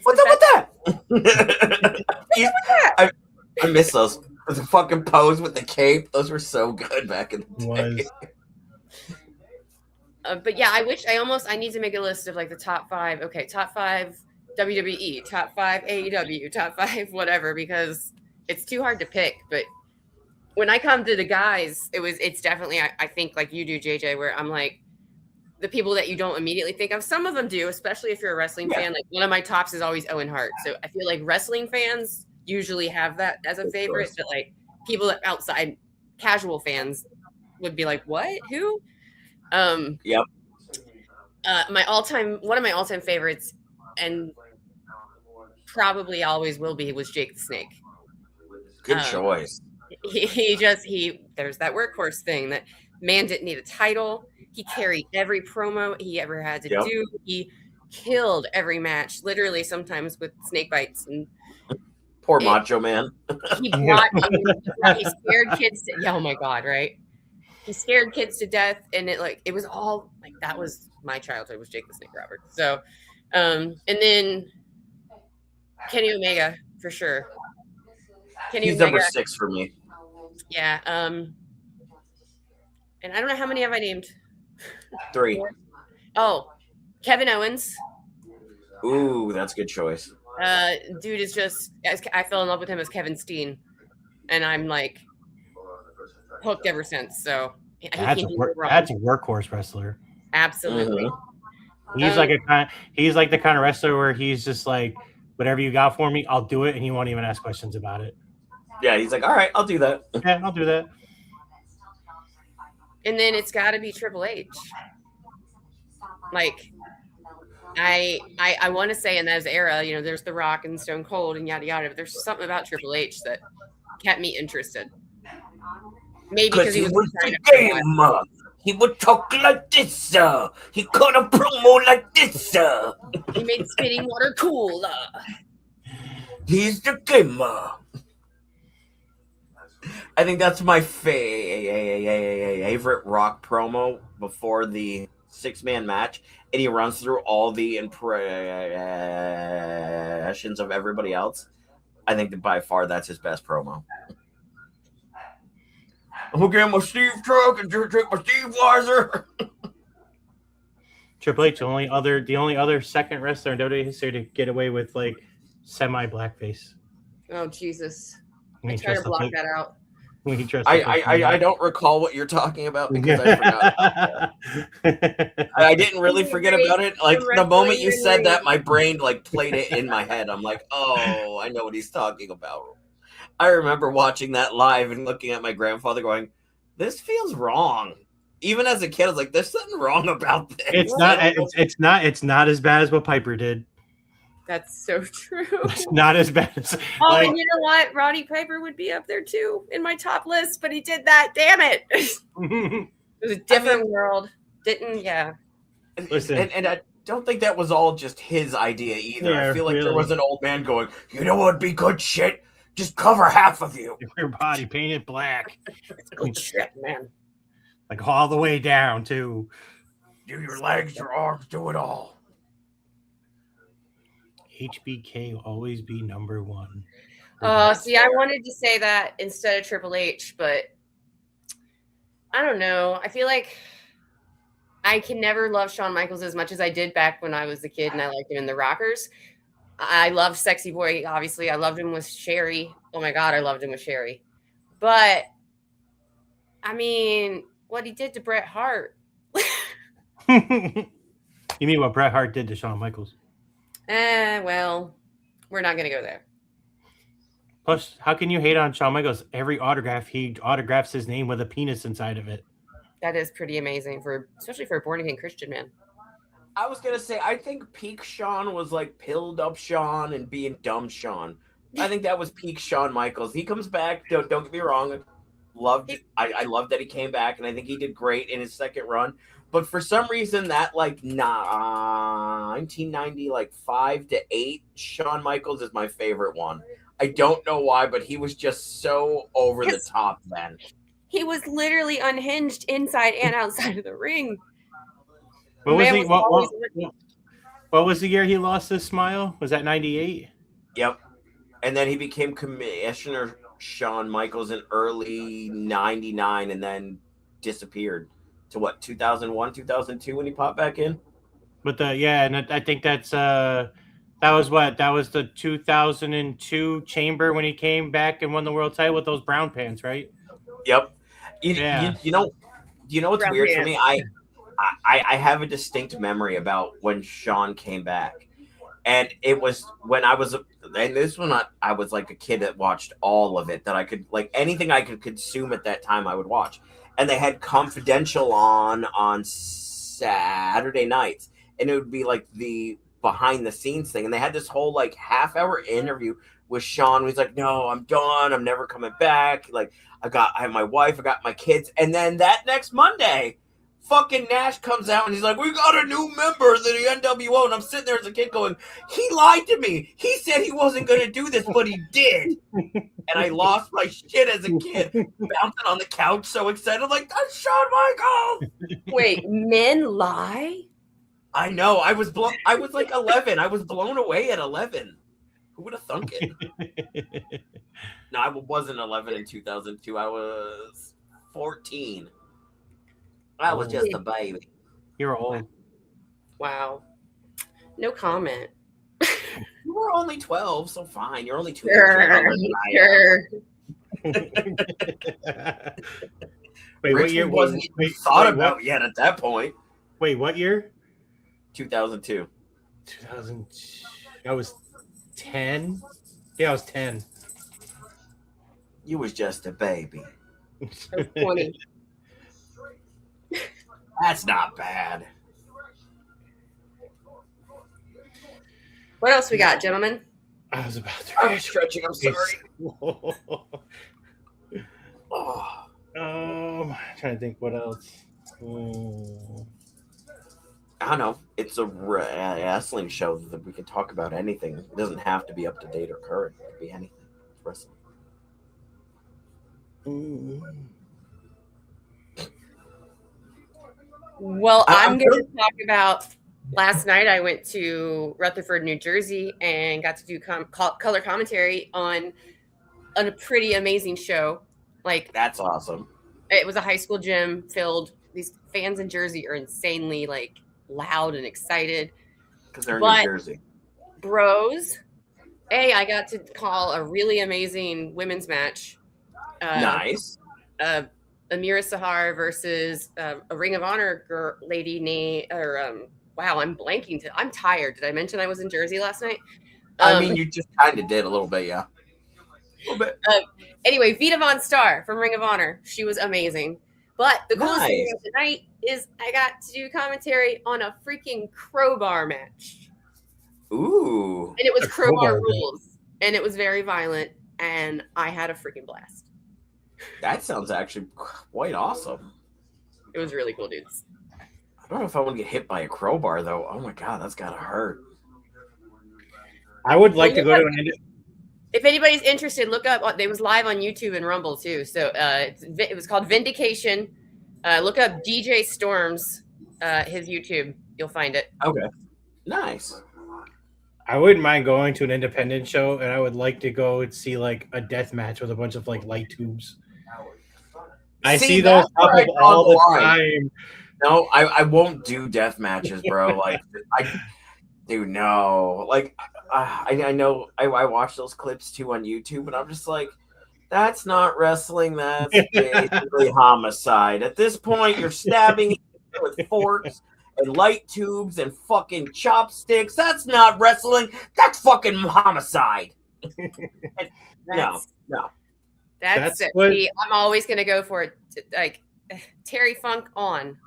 What's up with that? I miss those. The fucking pose with the cape. Those were so good back in the day. But yeah, I need to make a list of like the top 5. Okay, top 5 WWE, top 5 AEW, top 5 whatever, because it's too hard to pick. But when I come to the guys, it's definitely I think like you do, JJ, where I'm like the people that you don't immediately think of. Some of them do, especially if you're a wrestling fan. Like one of my tops is always Owen Hart. So I feel like wrestling fans usually have that as a favorite, but like people outside casual fans would be like, what? Who? Yep. One of my all-time favorites, and probably always will be, was Jake the Snake. Good choice. There's that workhorse thing. That man didn't need a title. He carried every promo he ever had to do. He killed every match, literally sometimes with snake bites. And poor Macho Man. He scared kids to, oh my God, right? He scared kids to death, and it was all like, that was my childhood, was Jake the Snake Roberts. So, and then Kenny Omega for sure. He's number 6 for me. Yeah. And I don't know how many have I named. 3. Oh, Kevin Owens. Ooh, that's a good choice. Dude is just, I fell in love with him as Kevin Steen, and I'm like hooked ever since. So that's a workhorse wrestler. Absolutely. He's he's like the kind of wrestler where he's just like, whatever you got for me, I'll do it, and he won't even ask questions about it. Yeah, he's like, all right, I'll do that. Yeah, I'll do that. And then it's got to be Triple H. Like, I want to say in that era, there's The Rock and Stone Cold and yada yada, but there's something about Triple H that kept me interested. Maybe because he was the game. He would talk like this. He cut a promo like this. He made spitting water cool. He's the gamer. I think that's my favorite Rock promo before the 6-man match, and he runs through all the impressions of everybody else. I think that by far that's his best promo. I'm gonna get my Steve truck and take my Steve Weiser. Triple H, the only other second wrestler in WWE history to get away with like semi blackface. Oh Jesus! I try to block that out. I don't recall what you're talking about because I forgot. I didn't really forget about it. Like the moment you said that, my brain like played it in my head. I'm like, oh, I know what he's talking about. I remember watching that live and looking at my grandfather going, this feels wrong. Even as a kid, I was like, there's something wrong about this. It's not as bad as what Piper did. That's so true. It's not as bad as. And you know what? Roddy Piper would be up there too in my top list, but he did that. Damn it! It was a different world. Listen, and I don't think that was all just his idea either. Yeah, I feel like there was an old man going, you know what would be good shit? Just cover half of you. Your body painted black. It's good shit, man. Like all the way down too. Do your legs, your arms, do it all. HBK will always be number 1. See, I wanted to say that instead of Triple H, but I don't know. I feel like I can never love Shawn Michaels as much as I did back when I was a kid and I liked him in the Rockers. I love Sexy Boy, obviously. I loved him with Sherry. Oh my God, I loved him with Sherry. But, I mean, what he did to Bret Hart. You mean what Bret Hart did to Shawn Michaels? Well, we're not going to go there. Plus, how can you hate on Shawn Michaels? Every autograph, he autographs his name with a penis inside of it. That is pretty amazing, especially for a born-again Christian man. I was gonna say, I think peak Shawn was like pilled up Shawn and being dumb Shawn. I think that was peak Shawn Michaels. He comes back. Don't get me wrong. I love that he came back, and I think he did great in his second run. But for some reason, that 1990 5 to 8 Shawn Michaels is my favorite one. I don't know why, but he was just so over the top then. He was literally unhinged inside and outside of the ring. What was the year he lost his smile? Was that 98? Yep. And then he became Commissioner Shawn Michaels in early 99 and then disappeared to 2001, 2002 when he popped back in? But and I think that was the 2002 Chamber when he came back and won the world title with those brown pants, right? Yep. You know what's weird for me? I have a distinct memory about when Shawn came back, and it was when I was like a kid that watched all of it, that I could anything I could consume at that time I would watch, and they had Confidential on Saturday nights, and it would be like the behind the scenes thing, and they had this whole half-hour interview with Shawn. He's like, "No, I'm done. I'm never coming back. I have my wife, I got my kids." And then that next Monday, fucking Nash comes out and he's like, "We got a new member of the NWO." And I'm sitting there as a kid going, "He lied to me. He said he wasn't going to do this, but he did." And I lost my shit as a kid, bouncing on the couch, so excited, "That's Shawn Michaels." Wait, men lie? I know. I was 11. I was blown away at 11. Who would have thunk it? No, I wasn't 11 in 2002. I was 14. I was just a baby. You're old. Wow. No comment. You were only 12, so fine. You're only 2 years older than I am. Wait, what year wasn't even thought about yet at that point? Wait, what year? 2002. 2000. I was 10. Yeah, I was 10. You was just a baby. I was 20. That's not bad. What else we got, gentlemen? I was about to. I'm stretching. I'm sorry. I'm trying to think what else. I don't know. It's a wrestling show that we can talk about anything. It doesn't have to be up to date or current. It could be anything. It's wrestling. Well, I'm going to talk about last night. I went to Rutherford, New Jersey, and got to do color commentary on a pretty amazing show. That's awesome. It was a high school gym filled. These fans in Jersey are insanely loud and excited because they're in New Jersey. Bros, I got to call a really amazing women's match. Nice. Amira Sahar versus a Ring of Honor lady named, wow, I'm blanking. I'm tired. Did I mention I was in Jersey last night? I mean, you just kind of did a little bit, yeah. A little bit. Anyway, Vita Von Star from Ring of Honor. She was amazing. But the coolest thing about tonight is I got to do commentary on a freaking crowbar match. Ooh. And it was crowbar rules. And it was very violent. And I had a freaking blast. That sounds actually quite awesome. It was really cool, dudes. I don't know if I want to get hit by a crowbar, though. Oh, my God, that's got to hurt. I would like to go to an... If anybody's interested, look up. It was live on YouTube and Rumble, too. So it was called Vindication. Look up DJ Storms, his YouTube. You'll find it. Okay. Nice. I wouldn't mind going to an independent show, and I would like to go and see a death match with a bunch of light tubes. I see those all the time. No, I won't do death matches, bro. Like, dude, no. Like, I know I watch those clips too on YouTube, and I'm just like, that's not wrestling. That's basically homicide. At this point, you're stabbing each other with forks and light tubes and fucking chopsticks. That's not wrestling. That's fucking homicide. No. That's it. what See, I'm always gonna go for it. Like Terry Funk on.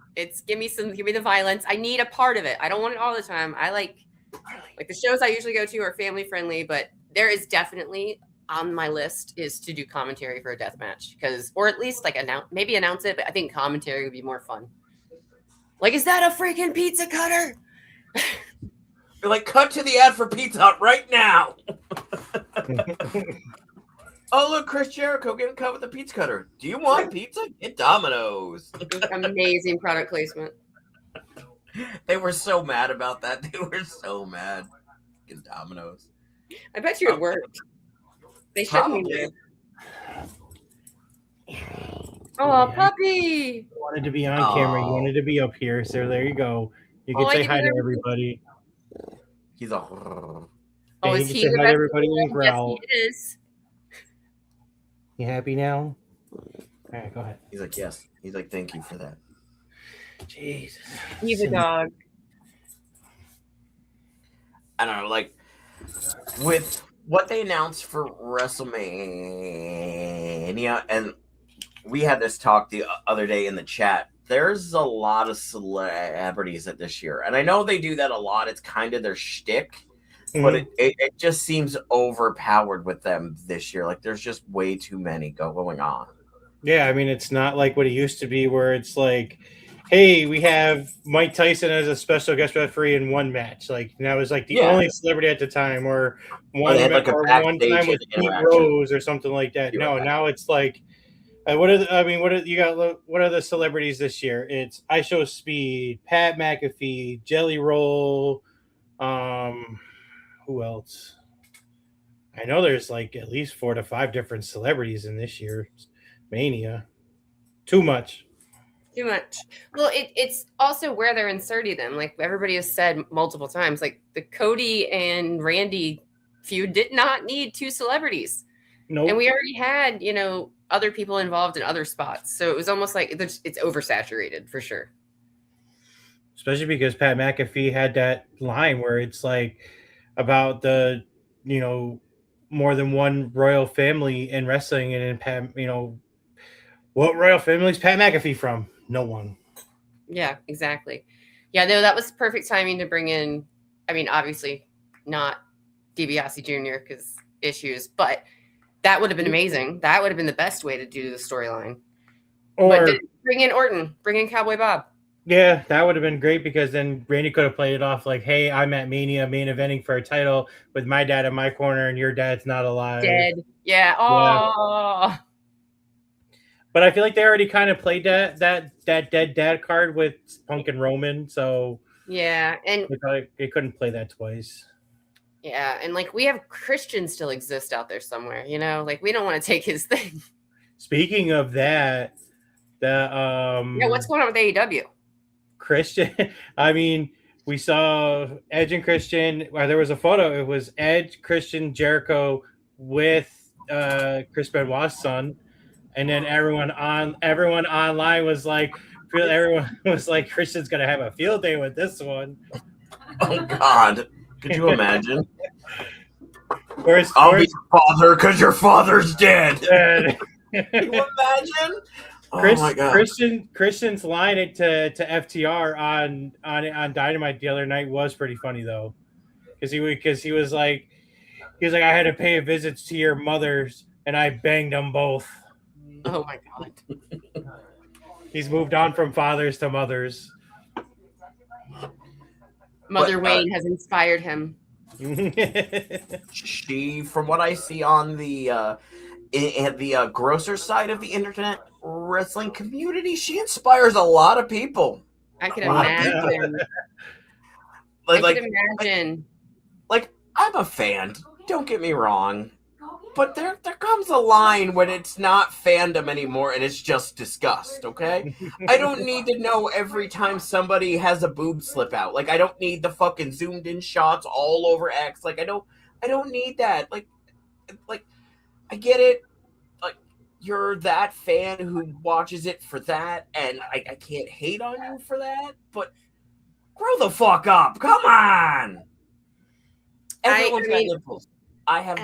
Give me the violence. I need a part of it. I don't want it all the time. I like the shows I usually go to are family friendly, but there is definitely on my list is to do commentary for a death match or at least like announce it. But I think commentary would be more fun. Like, is that a freaking pizza cutter? You're like, cut to the ad for Pizza Hut right now. Oh, look, Chris Jericho getting cut with a pizza cutter. Do you want pizza? Get Domino's. Amazing product placement. They were so mad about that. They were so mad. Get Domino's. I bet you it worked. They shouldn't have. Oh, puppy! You wanted to be on camera. You wanted to be up here. So there you go. You can say hi to everybody. He's a. Oh, is he? Say hi to everybody and growl. Yes, he is. You happy now? All right, go ahead. He's like, yes. He's like, thank you for that. Jesus. He's a dog. I don't know, like, with what they announced for WrestleMania, and we had this talk the other day in the chat, there's a lot of celebrities at this year. And I know they do that a lot. It's kind of their shtick. But it just seems overpowered with them this year. Like, there's just way too many going on. Yeah, I mean, it's not like what it used to be where it's like, hey, we have Mike Tyson as a special guest referee in one match. Like, that was like the only celebrity at the time, or one time with Pete Rose or something like that. No, now it's like, what are the celebrities this year? It's IShowSpeed, Pat McAfee, Jelly Roll, who else? I know there's like at least 4 to 5 different celebrities in this year's Mania. Too much. Well, it's also where they're inserting them. Like everybody has said multiple times, like the Cody and Randy feud did not need 2 celebrities. Nope. And we already had, other people involved in other spots. So it was almost like it's oversaturated for sure. Especially because Pat McAfee had that line where it's like, about the, more than one royal family in wrestling, and Pat, what royal family is Pat McAfee from? No one. Yeah, exactly. Yeah, no, that was perfect timing to bring in. I mean, obviously not DiBiase Jr. because issues, but that would have been amazing. That would have been the best way to do the storyline. But bring in Orton, bring in Cowboy Bob. Yeah, that would have been great because then Randy could have played it off like, hey, I'm at Mania main eventing for a title with my dad in my corner and your dad's not alive. Dead. Yeah. Oh. Yeah. But I feel like they already kind of played that dead dad card with Punk and Roman. So yeah, and they couldn't play that twice. Yeah, and like we have Christian still exist out there somewhere, like we don't want to take his thing. Speaking of that, what's going on with AEW? Christian, I mean, we saw Edge and Christian. Well, there was a photo. It was Edge, Christian, Jericho with Chris Benoit's son, and then everyone online was like, Christian's gonna have a field day with this one. Oh God, could you imagine? I'll be your father because your father's dead. Can you imagine? My God. Christian's line to FTR on Dynamite the other night was pretty funny though, because he was like I had to pay a visit to your mothers and I banged them both. Oh my God. He's moved on from fathers to mothers. Mother Wayne has inspired him. She, from what I see on the grosser side of the internet wrestling community, she inspires a lot of people. I can imagine. Like, I'm a fan. Don't get me wrong. But there comes a line when it's not fandom anymore and it's just disgust, okay? I don't need to know every time somebody has a boob slip out. Like, I don't need the fucking zoomed in shots all over X. Like, I don't need that. Like I get it. Like, you're that fan who watches it for that, and I can't hate on you for that, but grow the fuck up. Come on. Everyone's got nipples. I have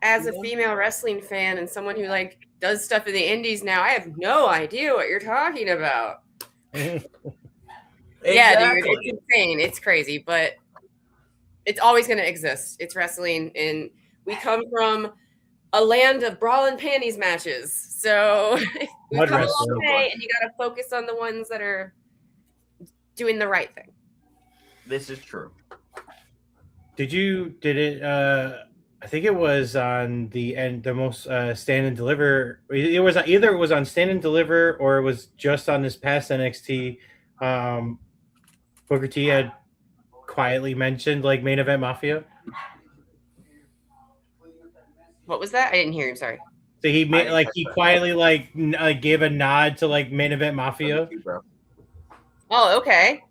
as a female wrestling fan and someone who like does stuff in the indies now, I have no idea what you're talking about. Exactly. Yeah, dude, it's insane. It's crazy, but it's always going to exist. It's wrestling, and we come from a land of bra and panties matches. So we come a long way, and you got to focus on the ones that are doing the right thing. This is true. Did it? I think it was on the most Stand and Deliver. It was either it was on Stand and Deliver or it was just on this past NXT. Booker T had quietly mentioned like Main Event Mafia. What was that? I didn't hear him. Sorry. So he quietly gave a nod to like Main Event Mafia. Oh, okay.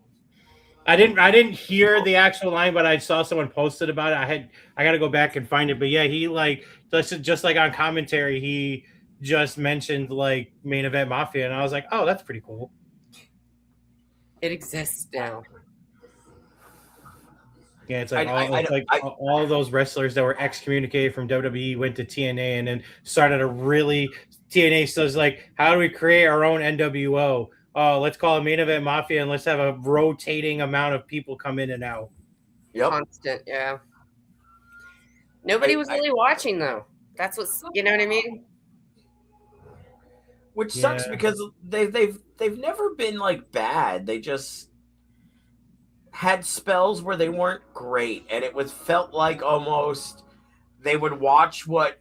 I didn't hear the actual line, but I saw someone posted about it. I got to go back and find it. But yeah, he like just like on commentary, he just mentioned like Main Event Mafia, and I was like, oh, that's pretty cool. It exists now. Yeah, it's like all of those wrestlers that were excommunicated from WWE went to TNA and then started a really TNA. So it's like, how do we create our own NWO? Oh, let's call it Main Event Mafia and let's have a rotating amount of people come in and out. Yep. Constant, yeah. Nobody was really watching though. That's what's, you know what I mean? Which sucks because they've never been like bad. They just had spells where they weren't great, and it felt like almost they would watch what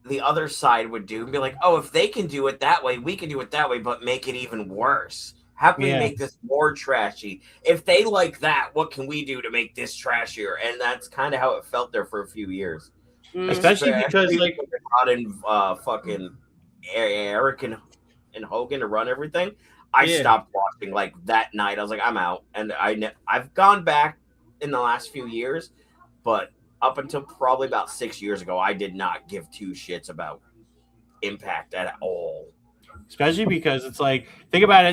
the other side would do and be like, oh, if they can do it that way, we can do it that way, but make it even worse. How can we make this more trashy? If they like that, what can we do to make this trashier? And that's kind of how it felt there for a few years. Especially because like brought in fucking Eric and Hogan to run everything. I stopped watching like that night. I was like, I'm out. And I've gone back in the last few years, but up until probably about 6 years ago, I did not give two shits about Impact at all. Especially because it's like, think about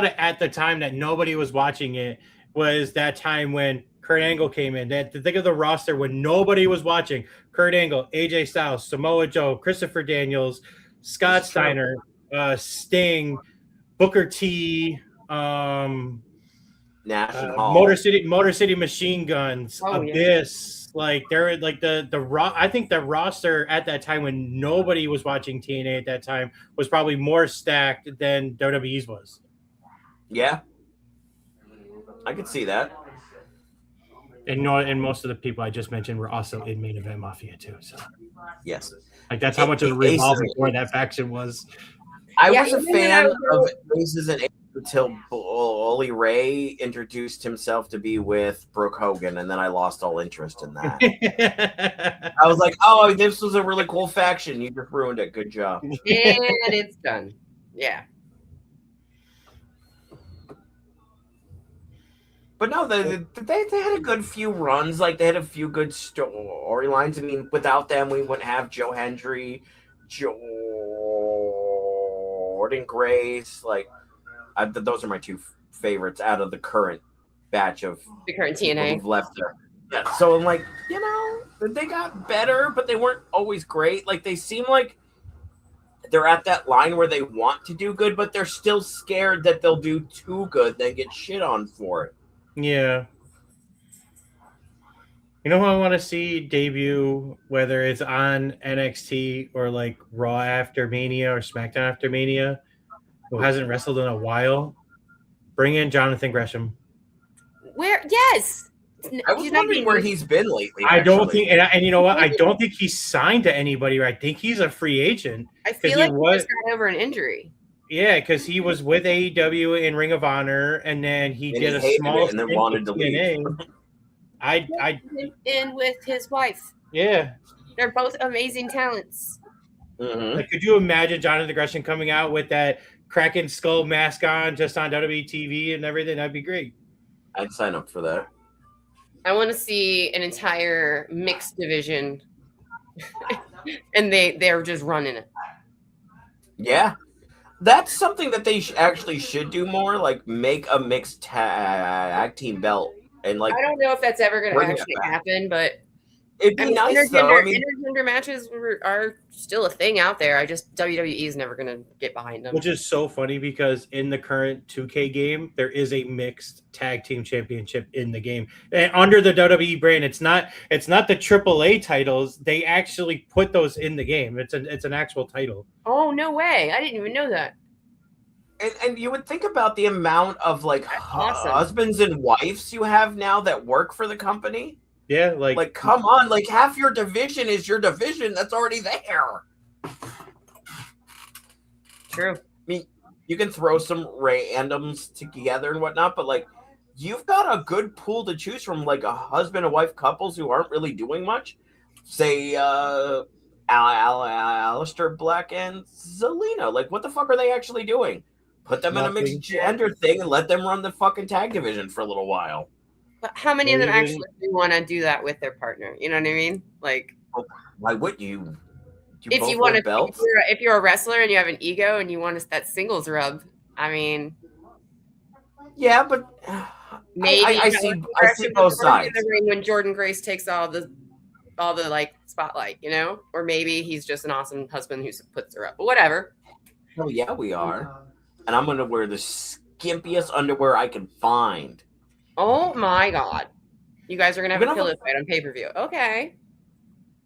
it at the time that nobody was watching it was that time when Kurt Angle came in. Think of the roster when nobody was watching. Kurt Angle, AJ Styles, Samoa Joe, Christopher Daniels, Scott Steiner, Sting, Booker T, National Hall. Motor City Machine Guns, Abyss. Like they're like I think the roster at that time when nobody was watching TNA at that time was probably more stacked than WWE's was. Yeah, I could see that. And most of the people I just mentioned were also in Main Event Mafia too. So yes, like that's how much of a revolving door that faction was. I was a fan of Aces and Aces until Bully Ray introduced himself to be with Brooke Hogan, and then I lost all interest in that. I was like, oh, this was a really cool faction. You just ruined it. Good job. And it's done. Yeah. But no, they had a good few runs. Like, they had a few good storylines. I mean, without them, we wouldn't have Joe Hendry, Jordan Grace. Like, those are my two favorites out of the current batch of the current TNA who've left there. Yeah, so I'm like, they got better, but they weren't always great. Like, they seem like they're at that line where they want to do good, but they're still scared that they'll do too good, then get shit on for it. Yeah. You know who I want to see debut, whether it's on NXT or like Raw after Mania or SmackDown after Mania, who hasn't wrestled in a while? Bring in Jonathan Gresham. Where? Yes. I was wondering where he's been lately. I don't think, and you know what? I don't think he's signed to anybody. I think he's a free agent. I feel like he just got over an injury. Yeah, because he was with AEW in Ring of Honor, and then he did a small and then wanted to leave. I in with his wife. Yeah, They're both amazing talents. Mm-hmm. Like, could you imagine Jonathan Aggression coming out with that Kraken skull mask on just on WWE TV and everything? That'd be great. I'd sign up for that. I want to see an entire mixed division, and they're just running it. Yeah. That's something that they actually should do more, like make a mixed tag team belt. And like, I don't know if that's ever going to bring it actually back. happen, but it'd be nice though. I mean, intergender matches are still a thing out there. I just WWE is never going to get behind them. Which is so funny because in the current 2K game, there is a mixed tag team championship in the game, and under the WWE brand. It's not the AAA titles. They actually put those in the game. It's an actual title. Oh, no way! I didn't even know that. and you would think about the amount of like awesome. husbands and wives you have now that work for the company. Yeah, like come on, like half your division is your division that's already there. True. I mean, you can throw some randoms together and whatnot, but like you've got a good pool to choose from, like a husband and wife couples who aren't really doing much. Say Alistair Black and Zelina. Like, what the fuck are they actually doing? Put them in a mixed gender thing and let them run the fucking tag division for a little while. But how many of them actually do want to do that with their partner? You know what I mean? Like, why would you? If you want to, if you're a wrestler and you have an ego and you want that singles rub, I mean, yeah, but maybe I see both sides. When Jordan Grace takes all the like spotlight, you know, or maybe he's just an awesome husband who puts her up, but whatever. Oh yeah, we are, and I'm gonna wear the skimpiest underwear I can find. Oh my god, you guys are gonna have a pillow fight on pay-per-view. Okay.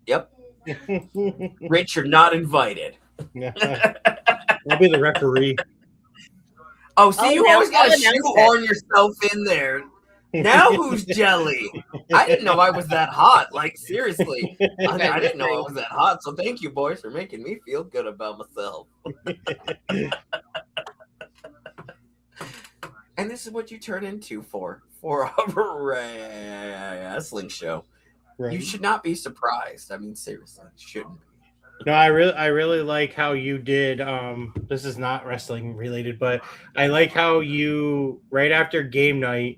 Yep. Rich, you're not invited. I'll be the referee. Oh, see, you always got to shoehorn yourself in there. Now who's jelly? I didn't know I was that hot. Like, seriously. I didn't know I was that hot. So thank you, boys, for making me feel good about myself. And this is what you turn into for a wrestling show. Right. You should not be surprised. I mean, seriously, shouldn't be. No, I really like how you did. This is not wrestling related, but I like how you right after game night,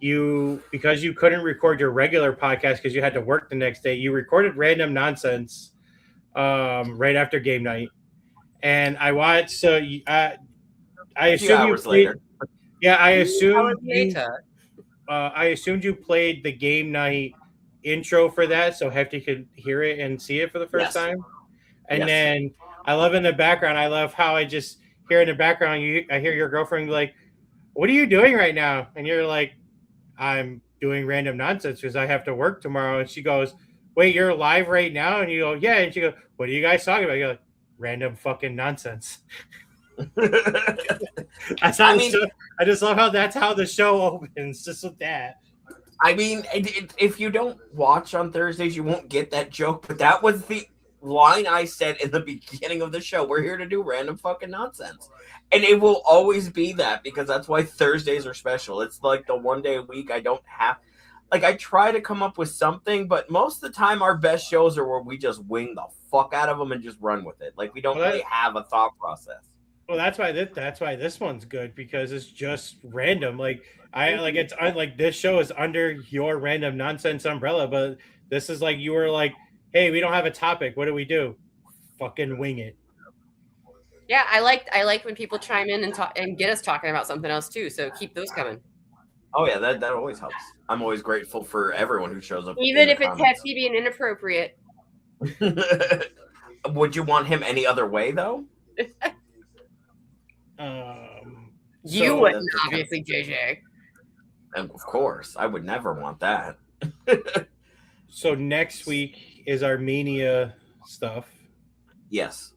because you couldn't record your regular podcast because you had to work the next day. You recorded Random Nonsense, right after game night, and I watched. So I assume you played. Yeah, I assumed you played the game night intro for that, so Hefty could hear it and see it for the first time. And then I love in the background. I love how I just hear in the background. I hear your girlfriend like, "What are you doing right now?" And you're like, "I'm doing Random Nonsense because I have to work tomorrow." And she goes, "Wait, you're live right now?" And you go, "Yeah." And she goes, "What are you guys talking about?" You're like, "Random fucking nonsense." That's how I just love how that's how the show opens, just with that. I mean, if you don't watch on Thursdays, you won't get that joke. But that was the line I said in the beginning of the show. We're here to do random fucking nonsense. And it will always be that, because that's why Thursdays are special. It's like the one day a week I don't have. Like, I try to come up with something, but most of the time our best shows are where we just wing the fuck out of them and just run with it. Like, we don't really have a thought process. Well, that's why this one's good, because it's just random. Like it's like this show is under your Random Nonsense umbrella, but this is like you were like, "Hey, we don't have a topic. What do we do? Fucking wing it." Yeah, I like when people chime in and talk and get us talking about something else too. So keep those coming. Oh yeah, that always helps. I'm always grateful for everyone who shows up, even if it's HefTV and inappropriate. Would you want him any other way though? You wouldn't, obviously, JJ. And of course, I would never want that. So next week is our Mania stuff. Yes.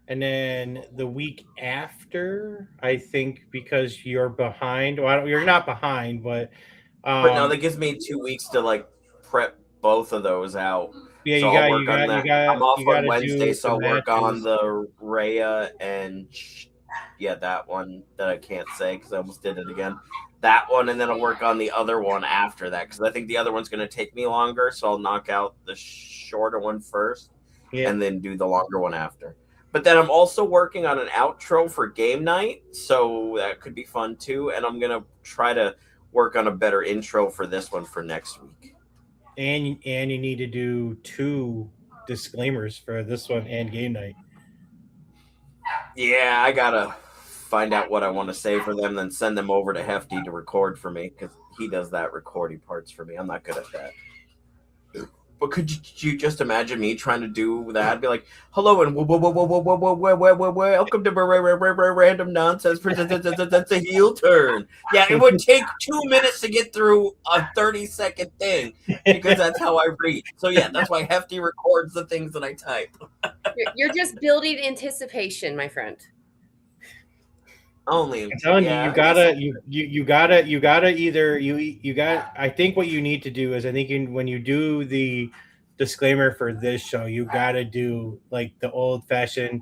And then the week after, I think, because you're behind. Well, you're not behind, but no, that gives me 2 weeks to like prep both of those out. Yeah, so I'm off on Wednesday, so I'll work matches. on the Rhea and Yeah, that one that I can't say because I almost did it again. That one, and then I'll work on the other one after that because I think the other one's going to take me longer. So I'll knock out the shorter one first Yeah. and then do the longer one after. But then I'm also working on an outro for game night, so that could be fun too. And I'm going to try to work on a better intro for this one for next week. And you need to do 2 disclaimers for this one and game night. Yeah, I gotta find out what I want to say for them, then send them over to Hefty to record for me because he does that recording parts for me. I'm not good at that. But could you just imagine me trying to do that? I'd be like, "Hello and welcome to random nonsense. That's a heel turn." Yeah, it would take 2 minutes to get through a 30-second thing because that's how I read. So yeah, that's why Hefty records the things that I type. You're just building anticipation, my friend. Only I'm telling you, you gotta either I think what you need to do is when you do the disclaimer for this show, you gotta do like the old fashioned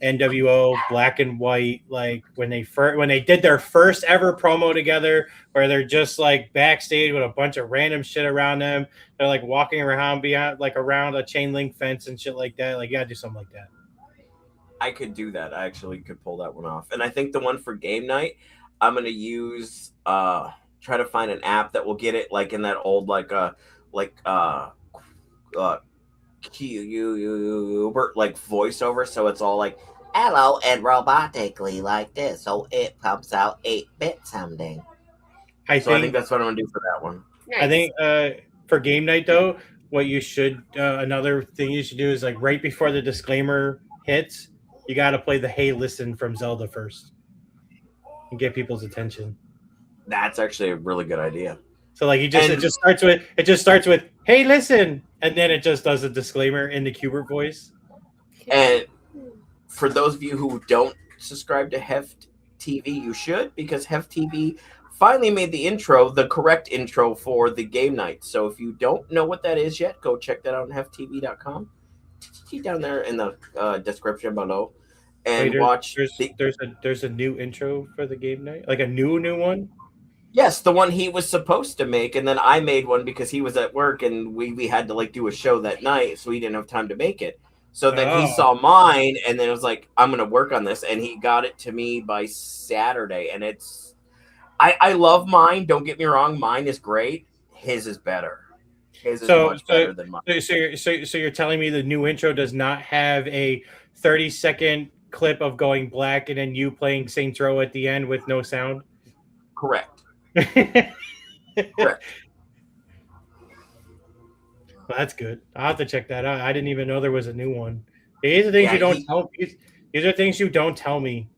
NWO black and white, like when they did their first ever promo together, where they're just like backstage with a bunch of random shit around them. They're like walking around around a chain link fence and shit like that. Like you gotta do something like that. I could do that. I actually could pull that one off. And I think the one for game night, I'm gonna use try to find an app that will get it like in that old voiceover, so it's all like hello and robotically like this, so it pumps out 8-bit sounding. I think that's what I'm gonna do for that one. Nice. I think for game night though, what you should another thing you should do is like right before the disclaimer hits, you got to play the "Hey Listen" from Zelda first and get people's attention. That's actually a really good idea. So like it just starts with "Hey Listen," and then it just does a disclaimer in the Cubert voice. And for those of you who don't subscribe to HefTV, you should, because HefTV finally made the correct intro for the game night. So if you don't know what that is yet, go check that out on heftv.com. Down there in the description below, and watch. There's a new intro for the game night, like a new one. Yes, the one he was supposed to make, and then I made one because he was at work, and we had to like do a show that night, so he didn't have time to make it. So then he saw mine, and then it was like, I'm gonna work on this, and he got it to me by Saturday, and it's. I love mine. Don't get me wrong, mine is great. His is better. His is much better than mine. So you're telling me the new intro does not have a 30-second clip of going black and then you playing Saints Row at the end with no sound? Correct. Correct. Well, that's good. I'll have to check that out. I didn't even know there was a new one. These are things you don't tell me. These are things you don't tell me.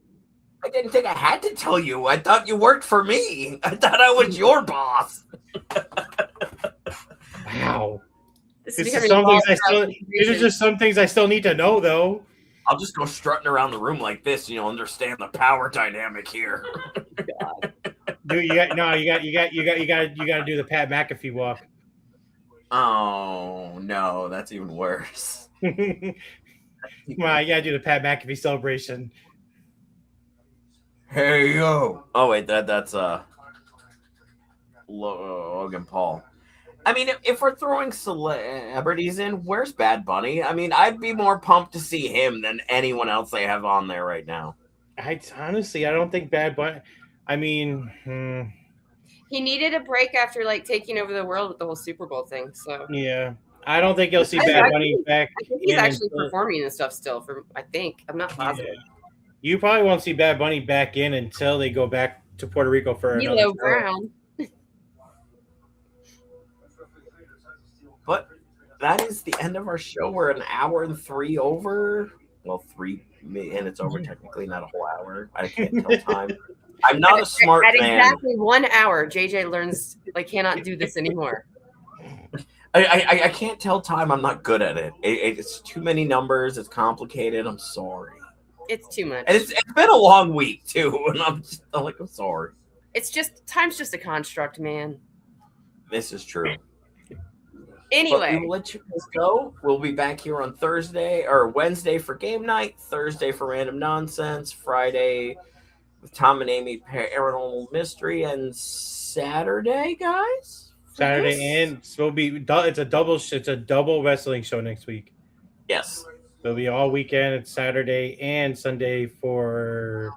I didn't think I had to tell you. I thought you worked for me. I thought I was your boss. Wow. These are just some things I still need to know, though. I'll just go strutting around the room like this, and you'll understand the power dynamic here. God. Dude, you got to do the Pat McAfee walk. Oh no, that's even worse. Come on, you got to do the Pat McAfee celebration. Hey yo! Oh wait, that's Logan Paul. I mean, if we're throwing celebrities in, where's Bad Bunny? I mean, I'd be more pumped to see him than anyone else they have on there right now. I don't think Bad Bunny. I mean, he needed a break after like taking over the world with the whole Super Bowl thing. So yeah, I don't think you'll see Bad Bunny back. I think he's actually performing and stuff still. I'm not positive. Yeah. You probably won't see Bad Bunny back in until they go back to Puerto Rico for Milo Brown. But that is the end of our show. We're an hour and 3 over. Well, 3 minutes over, technically, not a whole hour. I can't tell time. I'm not a smart man. At exactly 1 hour, JJ learns cannot do this anymore. I can't tell time. I'm not good at it. It's too many numbers. It's complicated. I'm sorry. It's too much. And it's been a long week too, and I'm sorry. It's just time's just a construct, man. This is true. we Anyway, will let you guys go. We'll be back here on Thursday or Wednesday for game night, Thursday for random nonsense, Friday with Tom and Amy Paranormal Mystery, and Saturday, guys. Saturday Yes? and so it's a double wrestling show next week. Yes. It'll be all weekend. It's Saturday and Sunday for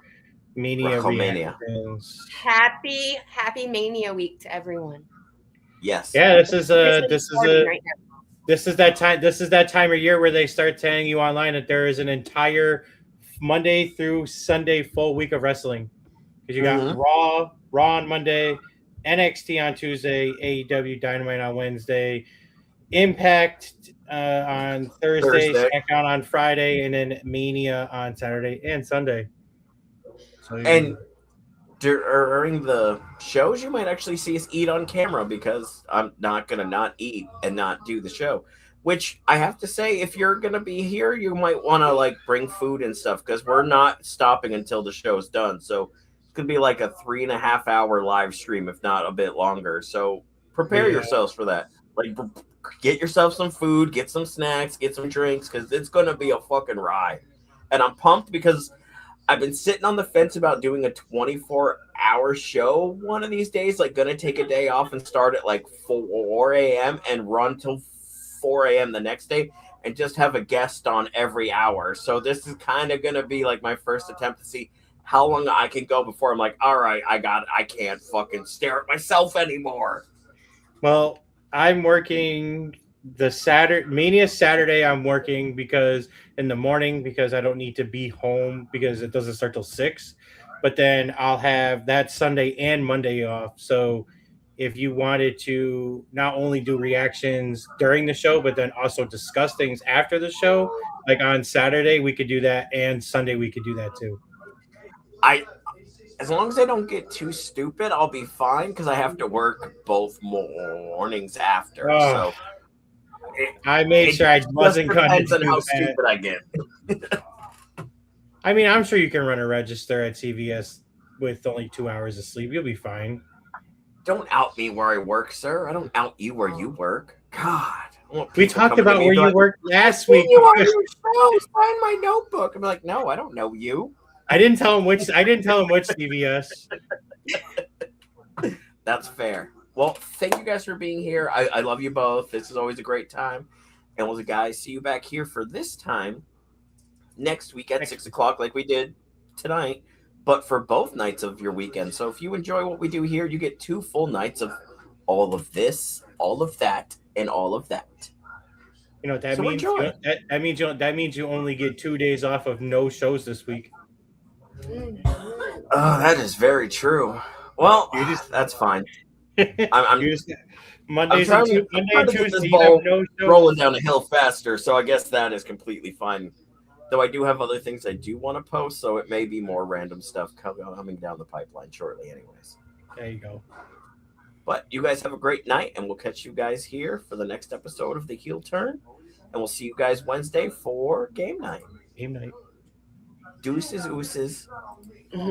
Mania WrestleMania. reactions. happy Mania week to everyone. Yes. Yeah, this is Recording right now. that time of year where they start telling you online that there is an entire Monday through Sunday full week of wrestling. Because you got Raw on Monday, NXT on Tuesday, AEW Dynamite on Wednesday, Impact on Thursday, SmackDown on Friday, and then Mania on Saturday and Sunday. So And during the shows, you might actually see us eat on camera because I'm not going to not eat and not do the show. Which I have to say, if you're going to be here, you might want to like bring food and stuff because we're not stopping until the show's done. So it's going to be like a 3.5 hour live stream, if not a bit longer. So prepare yourselves for that. Like, get yourself some food, get some snacks, get some drinks because it's going to be a fucking ride. And I'm pumped because I've been sitting on the fence about doing a 24-hour show one of these days, like going to take a day off and start at like 4 a.m. and run till 4 a.m. the next day and just have a guest on every hour. So this is kind of going to be like my first attempt to see how long I can go before I'm like, all right, I can't fucking stare at myself anymore. Well, I'm working the Mania Saturday. I'm working because in the morning because I don't need to be home because it doesn't start till 6. But then I'll have that Sunday and Monday off. So if you wanted to not only do reactions during the show, but then also discuss things after the show, like on Saturday we could do that, and Sunday we could do that too. As long as I don't get too stupid, I'll be fine because I have to work both mornings after. So I made sure I wasn't going to do on how stupid I get. I mean, I'm sure you can run a register at CVS with only 2 hours of sleep. You'll be fine. Don't out me where I work, sir. I don't out you where you work. God. We talked about where you worked last week. You on your show. Sign my notebook. I'm like, no, I don't know you. I didn't tell him which CVS. That's fair. Well, thank you guys for being here. I love you both. This is always a great time. And we'll guys see you back here for this time next week at 6 o'clock like we did tonight, but for both nights of your weekend. So if you enjoy what we do here, you get 2 full nights of all of this, all of that, and all of that. You know what that means? That means you only get 2 days off of no shows this week. Oh, that is very true. Well, that's fine. Mondays and Tuesdays no shows. Rolling down a hill faster, so I guess that is completely fine. Though I do have other things I do want to post, so it may be more random stuff coming down the pipeline shortly anyways. There you go. But you guys have a great night, and we'll catch you guys here for the next episode of The Heel Turn. And we'll see you guys Wednesday for game night. Game night. Deuces, ooses.